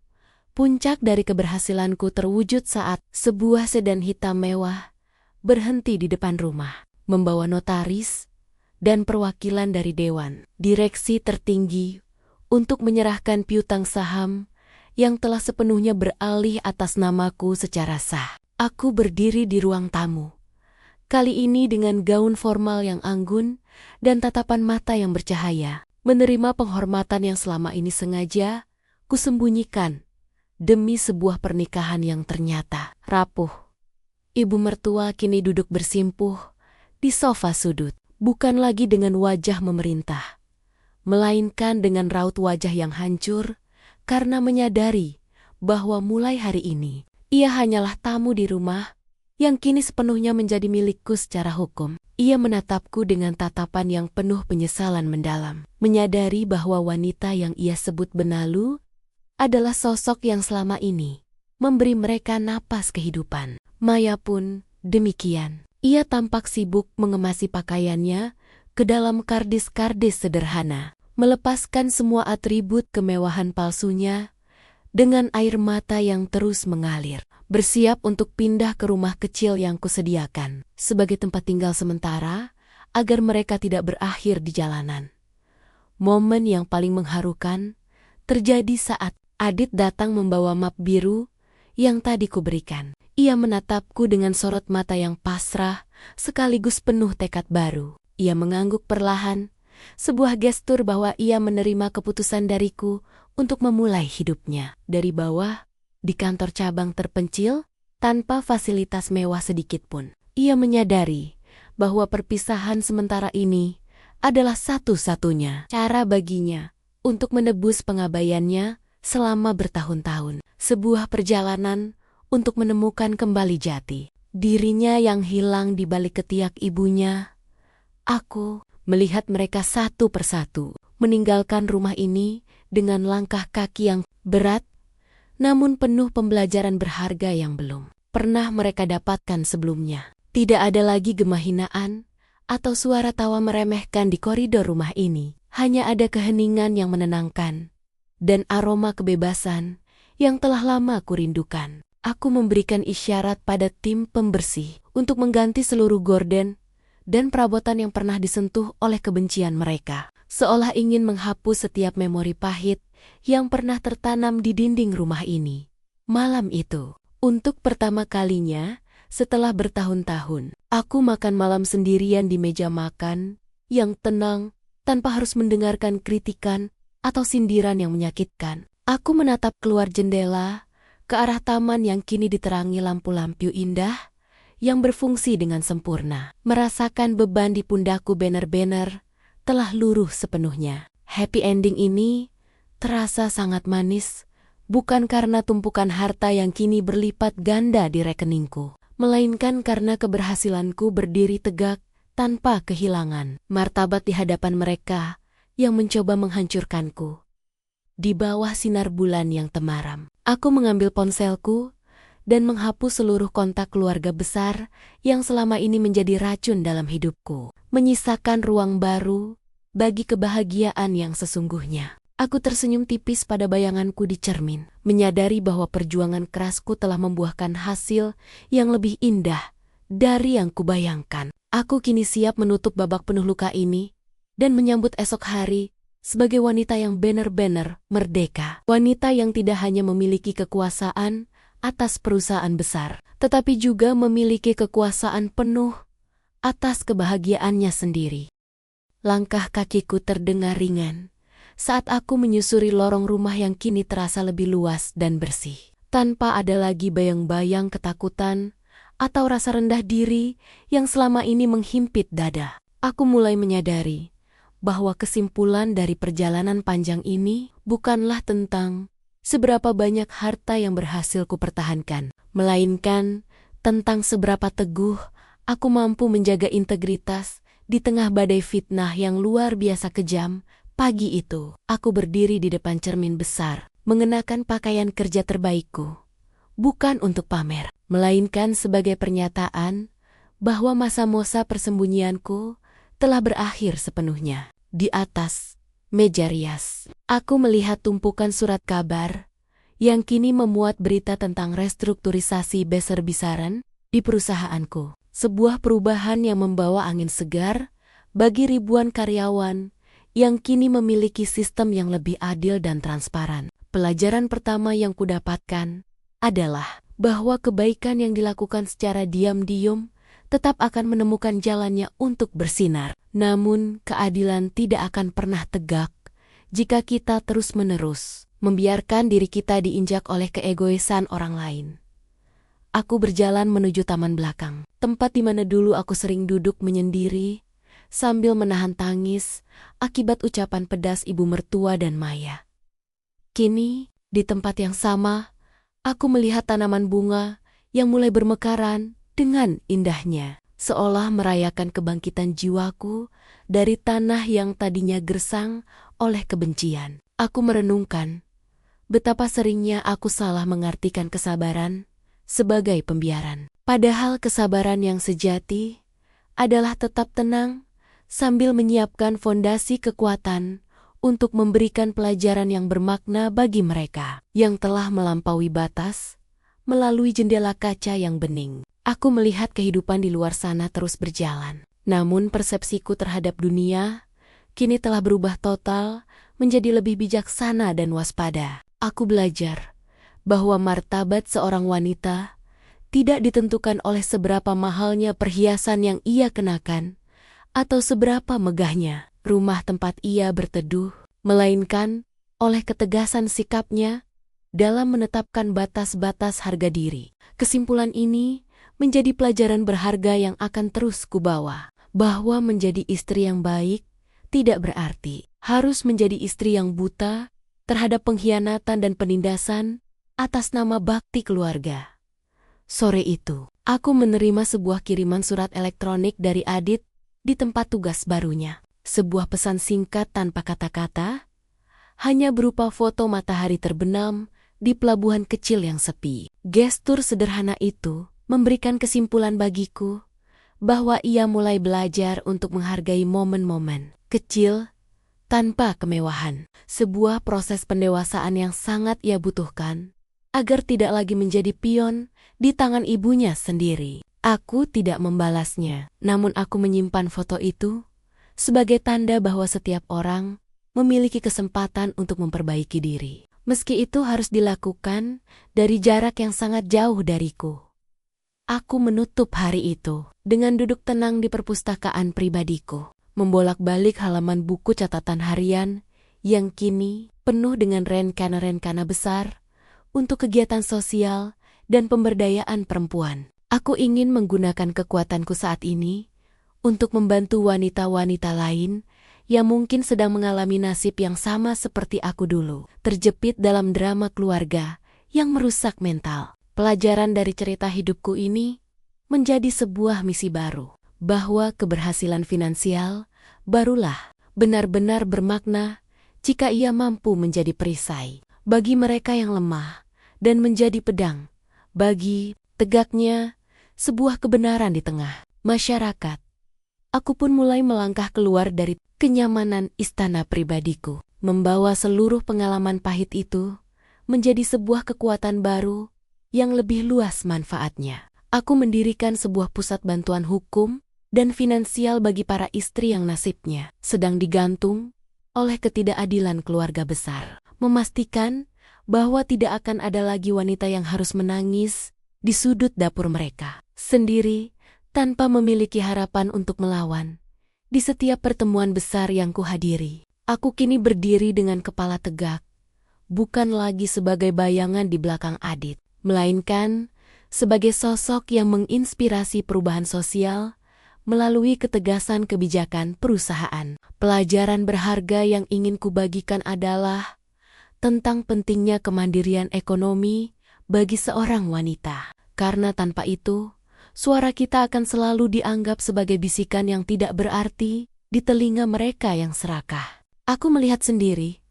Puncak dari keberhasilanku terwujud saat sebuah sedan hitam mewah berhenti di depan rumah, membawa notaris dan perwakilan dari dewan direksi tertinggi untuk menyerahkan piutang saham yang telah sepenuhnya beralih atas namaku secara sah. Aku berdiri di ruang tamu, kali ini dengan gaun formal yang anggun dan tatapan mata yang bercahaya, menerima penghormatan yang selama ini sengaja kusembunyikan demi sebuah pernikahan yang ternyata rapuh. Ibu mertua kini duduk bersimpuh di sofa sudut, bukan lagi dengan wajah memerintah, melainkan dengan raut wajah yang hancur karena menyadari bahwa mulai hari ini ia hanyalah tamu di rumah yang kini sepenuhnya menjadi milikku secara hukum. Ia menatapku dengan tatapan yang penuh penyesalan mendalam, menyadari bahwa wanita yang ia sebut benalu adalah sosok yang selama ini memberi mereka napas kehidupan. Maya pun demikian. Ia tampak sibuk mengemasi pakaiannya ke dalam kardis-kardis sederhana, melepaskan semua atribut kemewahan palsunya dengan air mata yang terus mengalir, bersiap untuk pindah ke rumah kecil yang kusediakan sebagai tempat tinggal sementara agar mereka tidak berakhir di jalanan. Momen yang paling mengharukan terjadi saat Adit datang membawa map biru yang tadi kuberikan. Ia menatapku dengan sorot mata yang pasrah sekaligus penuh tekad baru. Ia mengangguk perlahan, sebuah gestur bahwa ia menerima keputusan dariku untuk memulai hidupnya dari bawah, di kantor cabang terpencil, tanpa fasilitas mewah sedikitpun. Ia menyadari bahwa perpisahan sementara ini adalah satu-satunya cara baginya untuk menebus pengabaiannya selama bertahun-tahun. Sebuah perjalanan untuk menemukan kembali jati dirinya yang hilang di balik ketiak ibunya. Aku melihat mereka satu persatu meninggalkan rumah ini dengan langkah kaki yang berat, namun penuh pembelajaran berharga yang belum pernah mereka dapatkan sebelumnya. Tidak ada lagi gema hinaan atau suara tawa meremehkan di koridor rumah ini. Hanya ada keheningan yang menenangkan dan aroma kebebasan yang telah lama kurindukan. Aku memberikan isyarat pada tim pembersih untuk mengganti seluruh gorden dan perabotan yang pernah disentuh oleh kebencian mereka, seolah ingin menghapus setiap memori pahit yang pernah tertanam di dinding rumah ini. Malam itu, untuk pertama kalinya setelah bertahun-tahun, aku makan malam sendirian di meja makan yang tenang tanpa harus mendengarkan kritikan atau sindiran yang menyakitkan. Aku menatap keluar jendela ke arah taman yang kini diterangi lampu-lampu indah yang berfungsi dengan sempurna. Merasakan beban di pundakku benar-benar telah luruh sepenuhnya. Happy ending ini terasa sangat manis, bukan karena tumpukan harta yang kini berlipat ganda di rekeningku, melainkan karena keberhasilanku berdiri tegak tanpa kehilangan martabat di hadapan mereka yang mencoba menghancurkanku. Di bawah sinar bulan yang temaram, aku mengambil ponselku dan menghapus seluruh kontak keluarga besar yang selama ini menjadi racun dalam hidupku, menyisakan ruang baru bagi kebahagiaan yang sesungguhnya. Aku tersenyum tipis pada bayanganku di cermin, menyadari bahwa perjuangan kerasku telah membuahkan hasil yang lebih indah dari yang kubayangkan. Aku kini siap menutup babak penuh luka ini dan menyambut esok hari sebagai wanita yang benar-benar merdeka. Wanita yang tidak hanya memiliki kekuasaan atas perusahaan besar, tetapi juga memiliki kekuasaan penuh atas kebahagiaannya sendiri. Langkah kakiku terdengar ringan saat aku menyusuri lorong rumah yang kini terasa lebih luas dan bersih. Tanpa ada lagi bayang-bayang ketakutan atau rasa rendah diri yang selama ini menghimpit dada. Aku mulai menyadari bahwa kesimpulan dari perjalanan panjang ini bukanlah tentang seberapa banyak harta yang berhasil kupertahankan, melainkan tentang seberapa teguh aku mampu menjaga integritas di tengah badai fitnah yang luar biasa kejam. Pagi itu, aku berdiri di depan cermin besar, mengenakan pakaian kerja terbaikku, bukan untuk pamer, melainkan sebagai pernyataan bahwa masa-masa persembunyianku telah berakhir sepenuhnya. Di atas meja rias, aku melihat tumpukan surat kabar yang kini memuat berita tentang restrukturisasi besar-besaran di perusahaanku. Sebuah perubahan yang membawa angin segar bagi ribuan karyawan yang kini memiliki sistem yang lebih adil dan transparan. Pelajaran pertama yang kudapatkan adalah bahwa kebaikan yang dilakukan secara diam-diam tetap akan menemukan jalannya untuk bersinar. Namun, keadilan tidak akan pernah tegak jika kita terus-menerus membiarkan diri kita diinjak oleh keegoisan orang lain. Aku berjalan menuju taman belakang, tempat di mana dulu aku sering duduk menyendiri, sambil menahan tangis akibat ucapan pedas ibu mertua dan Maya. Kini, di tempat yang sama, aku melihat tanaman bunga yang mulai bermekaran dengan indahnya, seolah merayakan kebangkitan jiwaku dari tanah yang tadinya gersang oleh kebencian. Aku merenungkan betapa seringnya aku salah mengartikan kesabaran sebagai pembiaran. Padahal kesabaran yang sejati adalah tetap tenang sambil menyiapkan fondasi kekuatan untuk memberikan pelajaran yang bermakna bagi mereka yang telah melampaui batas melalui jendela kaca yang bening. Aku melihat kehidupan di luar sana terus berjalan. Namun persepsiku terhadap dunia kini telah berubah total menjadi lebih bijaksana dan waspada. Aku belajar bahwa martabat seorang wanita tidak ditentukan oleh seberapa mahalnya perhiasan yang ia kenakan atau seberapa megahnya rumah tempat ia berteduh, melainkan oleh ketegasan sikapnya dalam menetapkan batas-batas harga diri. Kesimpulan ini menjadi pelajaran berharga yang akan terus kubawa, bahwa menjadi istri yang baik tidak berarti harus menjadi istri yang buta terhadap pengkhianatan dan penindasan atas nama bakti keluarga. Sore itu, aku menerima sebuah kiriman surat elektronik dari Adit di tempat tugas barunya. Sebuah pesan singkat tanpa kata-kata, hanya berupa foto matahari terbenam di pelabuhan kecil yang sepi. Gestur sederhana itu memberikan kesimpulan bagiku bahwa ia mulai belajar untuk menghargai momen-momen kecil tanpa kemewahan. Sebuah proses pendewasaan yang sangat ia butuhkan agar tidak lagi menjadi pion di tangan ibunya sendiri. Aku tidak membalasnya, namun aku menyimpan foto itu sebagai tanda bahwa setiap orang memiliki kesempatan untuk memperbaiki diri. Meski itu harus dilakukan dari jarak yang sangat jauh dariku. Aku menutup hari itu dengan duduk tenang di perpustakaan pribadiku, membolak-balik halaman buku catatan harian yang kini penuh dengan rencana-rencana besar untuk kegiatan sosial dan pemberdayaan perempuan. Aku ingin menggunakan kekuatanku saat ini untuk membantu wanita-wanita lain yang mungkin sedang mengalami nasib yang sama seperti aku dulu, terjepit dalam drama keluarga yang merusak mental. Pelajaran dari cerita hidupku ini menjadi sebuah misi baru, bahwa keberhasilan finansial barulah benar-benar bermakna jika ia mampu menjadi perisai bagi mereka yang lemah dan menjadi pedang bagi tegaknya sebuah kebenaran di tengah masyarakat. Aku pun mulai melangkah keluar dari kenyamanan istana pribadiku, membawa seluruh pengalaman pahit itu menjadi sebuah kekuatan baru yang lebih luas manfaatnya. Aku mendirikan sebuah pusat bantuan hukum dan finansial bagi para istri yang nasibnya sedang digantung oleh ketidakadilan keluarga besar, memastikan bahwa tidak akan ada lagi wanita yang harus menangis di sudut dapur mereka sendiri tanpa memiliki harapan untuk melawan. Di setiap pertemuan besar yang kuhadiri, aku kini berdiri dengan kepala tegak, bukan lagi sebagai bayangan di belakang Adit, melainkan sebagai sosok yang menginspirasi perubahan sosial melalui ketegasan kebijakan perusahaan. Pelajaran berharga yang ingin kubagikan adalah tentang pentingnya kemandirian ekonomi bagi seorang wanita. Karena tanpa itu, suara kita akan selalu dianggap sebagai bisikan yang tidak berarti di telinga mereka yang serakah. Aku melihat sendiri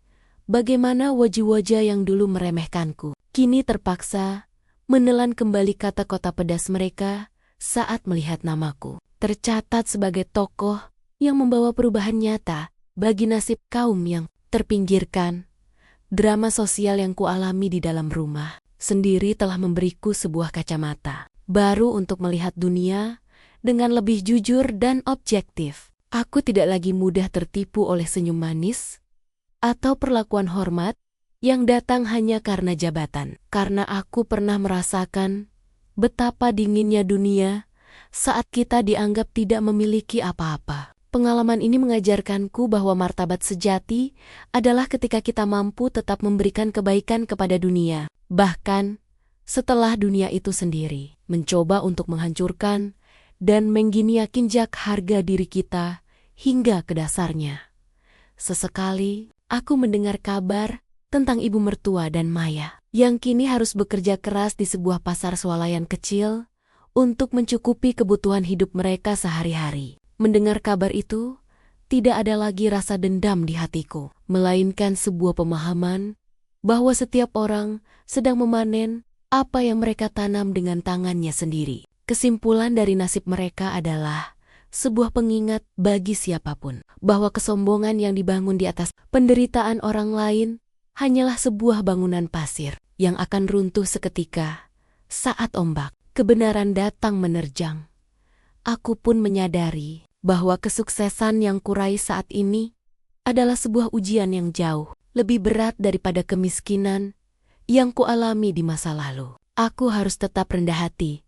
bagaimana wajah-wajah yang dulu meremehkanku kini terpaksa menelan kembali kata-kata pedas mereka saat melihat namaku tercatat sebagai tokoh yang membawa perubahan nyata bagi nasib kaum yang terpinggirkan. Drama sosial yang kualami di dalam rumah sendiri telah memberiku sebuah kacamata baru untuk melihat dunia dengan lebih jujur dan objektif. Aku tidak lagi mudah tertipu oleh senyum manis atau perlakuan hormat yang datang hanya karena jabatan. Karena aku pernah merasakan betapa dinginnya dunia saat kita dianggap tidak memiliki apa-apa. Pengalaman ini mengajarkanku bahwa martabat sejati adalah ketika kita mampu tetap memberikan kebaikan kepada dunia. Bahkan, setelah dunia itu sendiri mencoba untuk menghancurkan dan mengginiakinjak harga diri kita hingga ke dasarnya. Sesekali, aku mendengar kabar tentang ibu mertua dan Maya, yang kini harus bekerja keras di sebuah pasar swalayan kecil untuk mencukupi kebutuhan hidup mereka sehari-hari. Mendengar kabar itu, tidak ada lagi rasa dendam di hatiku, melainkan sebuah pemahaman bahwa setiap orang sedang memanen apa yang mereka tanam dengan tangannya sendiri. Kesimpulan dari nasib mereka adalah sebuah pengingat bagi siapapun bahwa kesombongan yang dibangun di atas penderitaan orang lain hanyalah sebuah bangunan pasir yang akan runtuh seketika saat ombak kebenaran datang menerjang. Aku pun menyadari bahwa kesuksesan yang kurai saat ini adalah sebuah ujian yang jauh lebih berat daripada kemiskinan yang kualami di masa lalu. Aku harus tetap rendah hati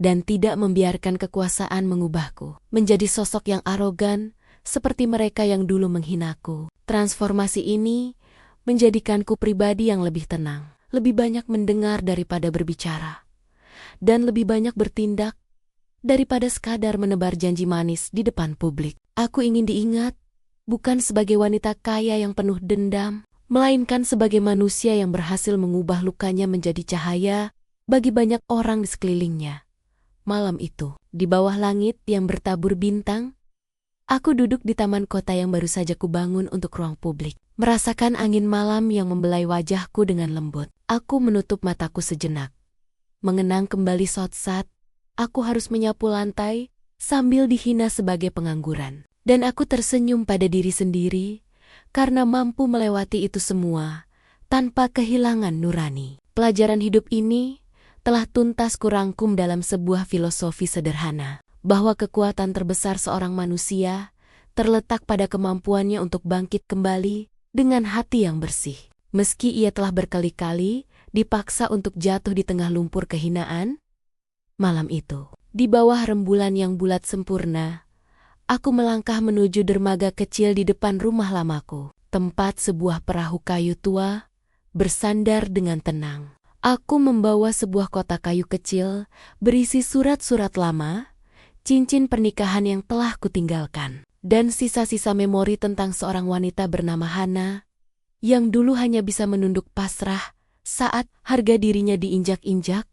dan tidak membiarkan kekuasaan mengubahku menjadi sosok yang arogan seperti mereka yang dulu menghinaku. Transformasi ini menjadikanku pribadi yang lebih tenang, lebih banyak mendengar daripada berbicara, dan lebih banyak bertindak daripada sekadar menebar janji manis di depan publik. Aku ingin diingat bukan sebagai wanita kaya yang penuh dendam, melainkan sebagai manusia yang berhasil mengubah lukanya menjadi cahaya bagi banyak orang di sekelilingnya. Malam itu, di bawah langit yang bertabur bintang, aku duduk di taman kota yang baru saja kubangun untuk ruang publik, merasakan angin malam yang membelai wajahku dengan lembut. Aku menutup mataku sejenak, mengenang kembali saat aku harus menyapu lantai sambil dihina sebagai pengangguran. Dan aku tersenyum pada diri sendiri karena mampu melewati itu semua tanpa kehilangan nurani. Pelajaran hidup ini telah tuntas kurangkum dalam sebuah filosofi sederhana, bahwa kekuatan terbesar seorang manusia terletak pada kemampuannya untuk bangkit kembali dengan hati yang bersih. Meski ia telah berkali-kali dipaksa untuk jatuh di tengah lumpur kehinaan, malam itu, di bawah rembulan yang bulat sempurna, aku melangkah menuju dermaga kecil di depan rumah lamaku, tempat sebuah perahu kayu tua bersandar dengan tenang. Aku membawa sebuah kotak kayu kecil berisi surat-surat lama, cincin pernikahan yang telah kutinggalkan, dan sisa-sisa memori tentang seorang wanita bernama Hana yang dulu hanya bisa menunduk pasrah saat harga dirinya diinjak-injak.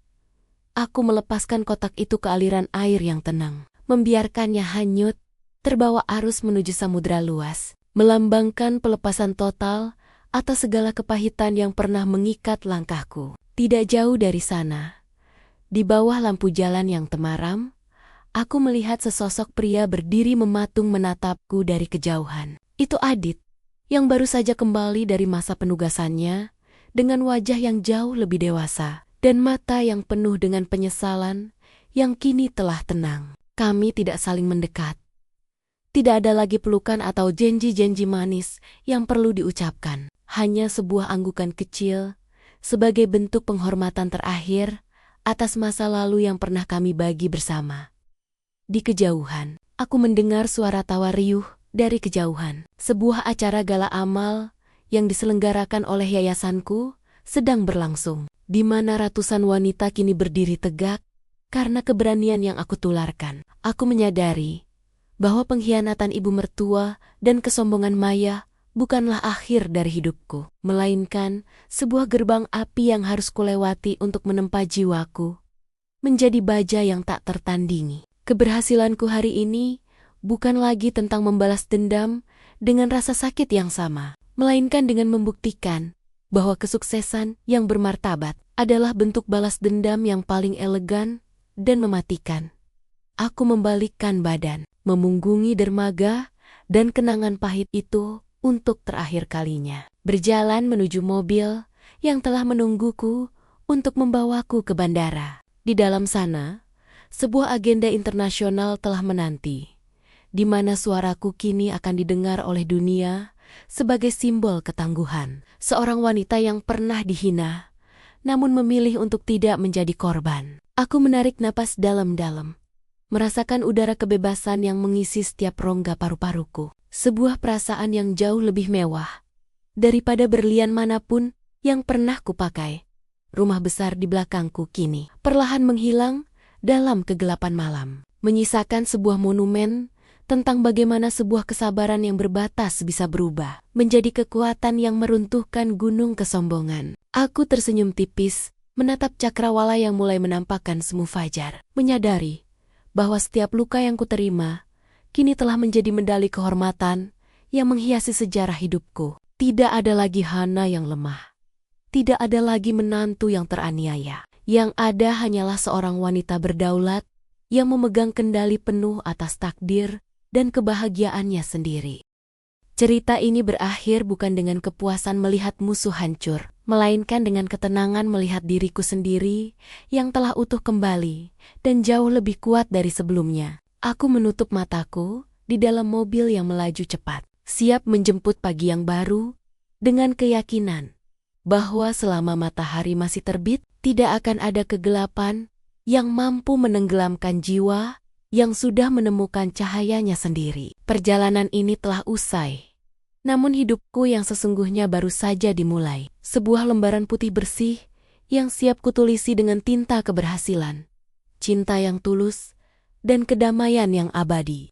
Aku melepaskan kotak itu ke aliran air yang tenang, membiarkannya hanyut, terbawa arus menuju samudera luas, melambangkan pelepasan total atas segala kepahitan yang pernah mengikat langkahku. Tidak jauh dari sana, di bawah lampu jalan yang temaram, aku melihat sesosok pria berdiri mematung menatapku dari kejauhan. Itu Adit, yang baru saja kembali dari masa penugasannya, dengan wajah yang jauh lebih dewasa dan mata yang penuh dengan penyesalan yang kini telah tenang. Kami tidak saling mendekat. Tidak ada lagi pelukan atau janji-janji manis yang perlu diucapkan. Hanya sebuah anggukan kecil sebagai bentuk penghormatan terakhir atas masa lalu yang pernah kami bagi bersama. Di kejauhan, aku mendengar suara tawa riuh dari kejauhan. Sebuah acara gala amal yang diselenggarakan oleh yayasanku sedang berlangsung, di mana ratusan wanita kini berdiri tegak karena keberanian yang aku tularkan. Aku menyadari bahwa pengkhianatan ibu mertua dan kesombongan Maya bukanlah akhir dari hidupku, melainkan sebuah gerbang api yang harus kulewati untuk menempa jiwaku menjadi baja yang tak tertandingi. Keberhasilanku hari ini bukan lagi tentang membalas dendam dengan rasa sakit yang sama, melainkan dengan membuktikan bahwa kesuksesan yang bermartabat adalah bentuk balas dendam yang paling elegan dan mematikan. Aku membalikkan badan, memunggungi dermaga dan kenangan pahit itu untuk terakhir kalinya. Berjalan menuju mobil yang telah menungguku untuk membawaku ke bandara. Di dalam sana, sebuah agenda internasional telah menanti, di mana suaraku kini akan didengar oleh dunia sebagai simbol ketangguhan. Seorang wanita yang pernah dihina, namun memilih untuk tidak menjadi korban. Aku menarik napas dalam-dalam, merasakan udara kebebasan yang mengisi setiap rongga paru-paruku. Sebuah perasaan yang jauh lebih mewah daripada berlian manapun yang pernah kupakai. Rumah besar di belakangku kini perlahan menghilang dalam kegelapan malam, menyisakan sebuah monumen tentang bagaimana sebuah kesabaran yang berbatas bisa berubah menjadi kekuatan yang meruntuhkan gunung kesombongan. Aku tersenyum tipis, menatap cakrawala yang mulai menampakkan semu fajar, menyadari bahwa setiap luka yang kuterima kini telah menjadi medali kehormatan yang menghiasi sejarah hidupku. Tidak ada lagi Hana yang lemah. Tidak ada lagi menantu yang teraniaya. Yang ada hanyalah seorang wanita berdaulat yang memegang kendali penuh atas takdir dan kebahagiaannya sendiri. Cerita ini berakhir bukan dengan kepuasan melihat musuh hancur, melainkan dengan ketenangan melihat diriku sendiri yang telah utuh kembali dan jauh lebih kuat dari sebelumnya. Aku menutup mataku di dalam mobil yang melaju cepat, siap menjemput pagi yang baru dengan keyakinan bahwa selama matahari masih terbit, tidak akan ada kegelapan yang mampu menenggelamkan jiwa yang sudah menemukan cahayanya sendiri. Perjalanan ini telah usai. Namun hidupku yang sesungguhnya baru saja dimulai. Sebuah lembaran putih bersih yang siap kutulisi dengan tinta keberhasilan, cinta yang tulus, dan kedamaian yang abadi.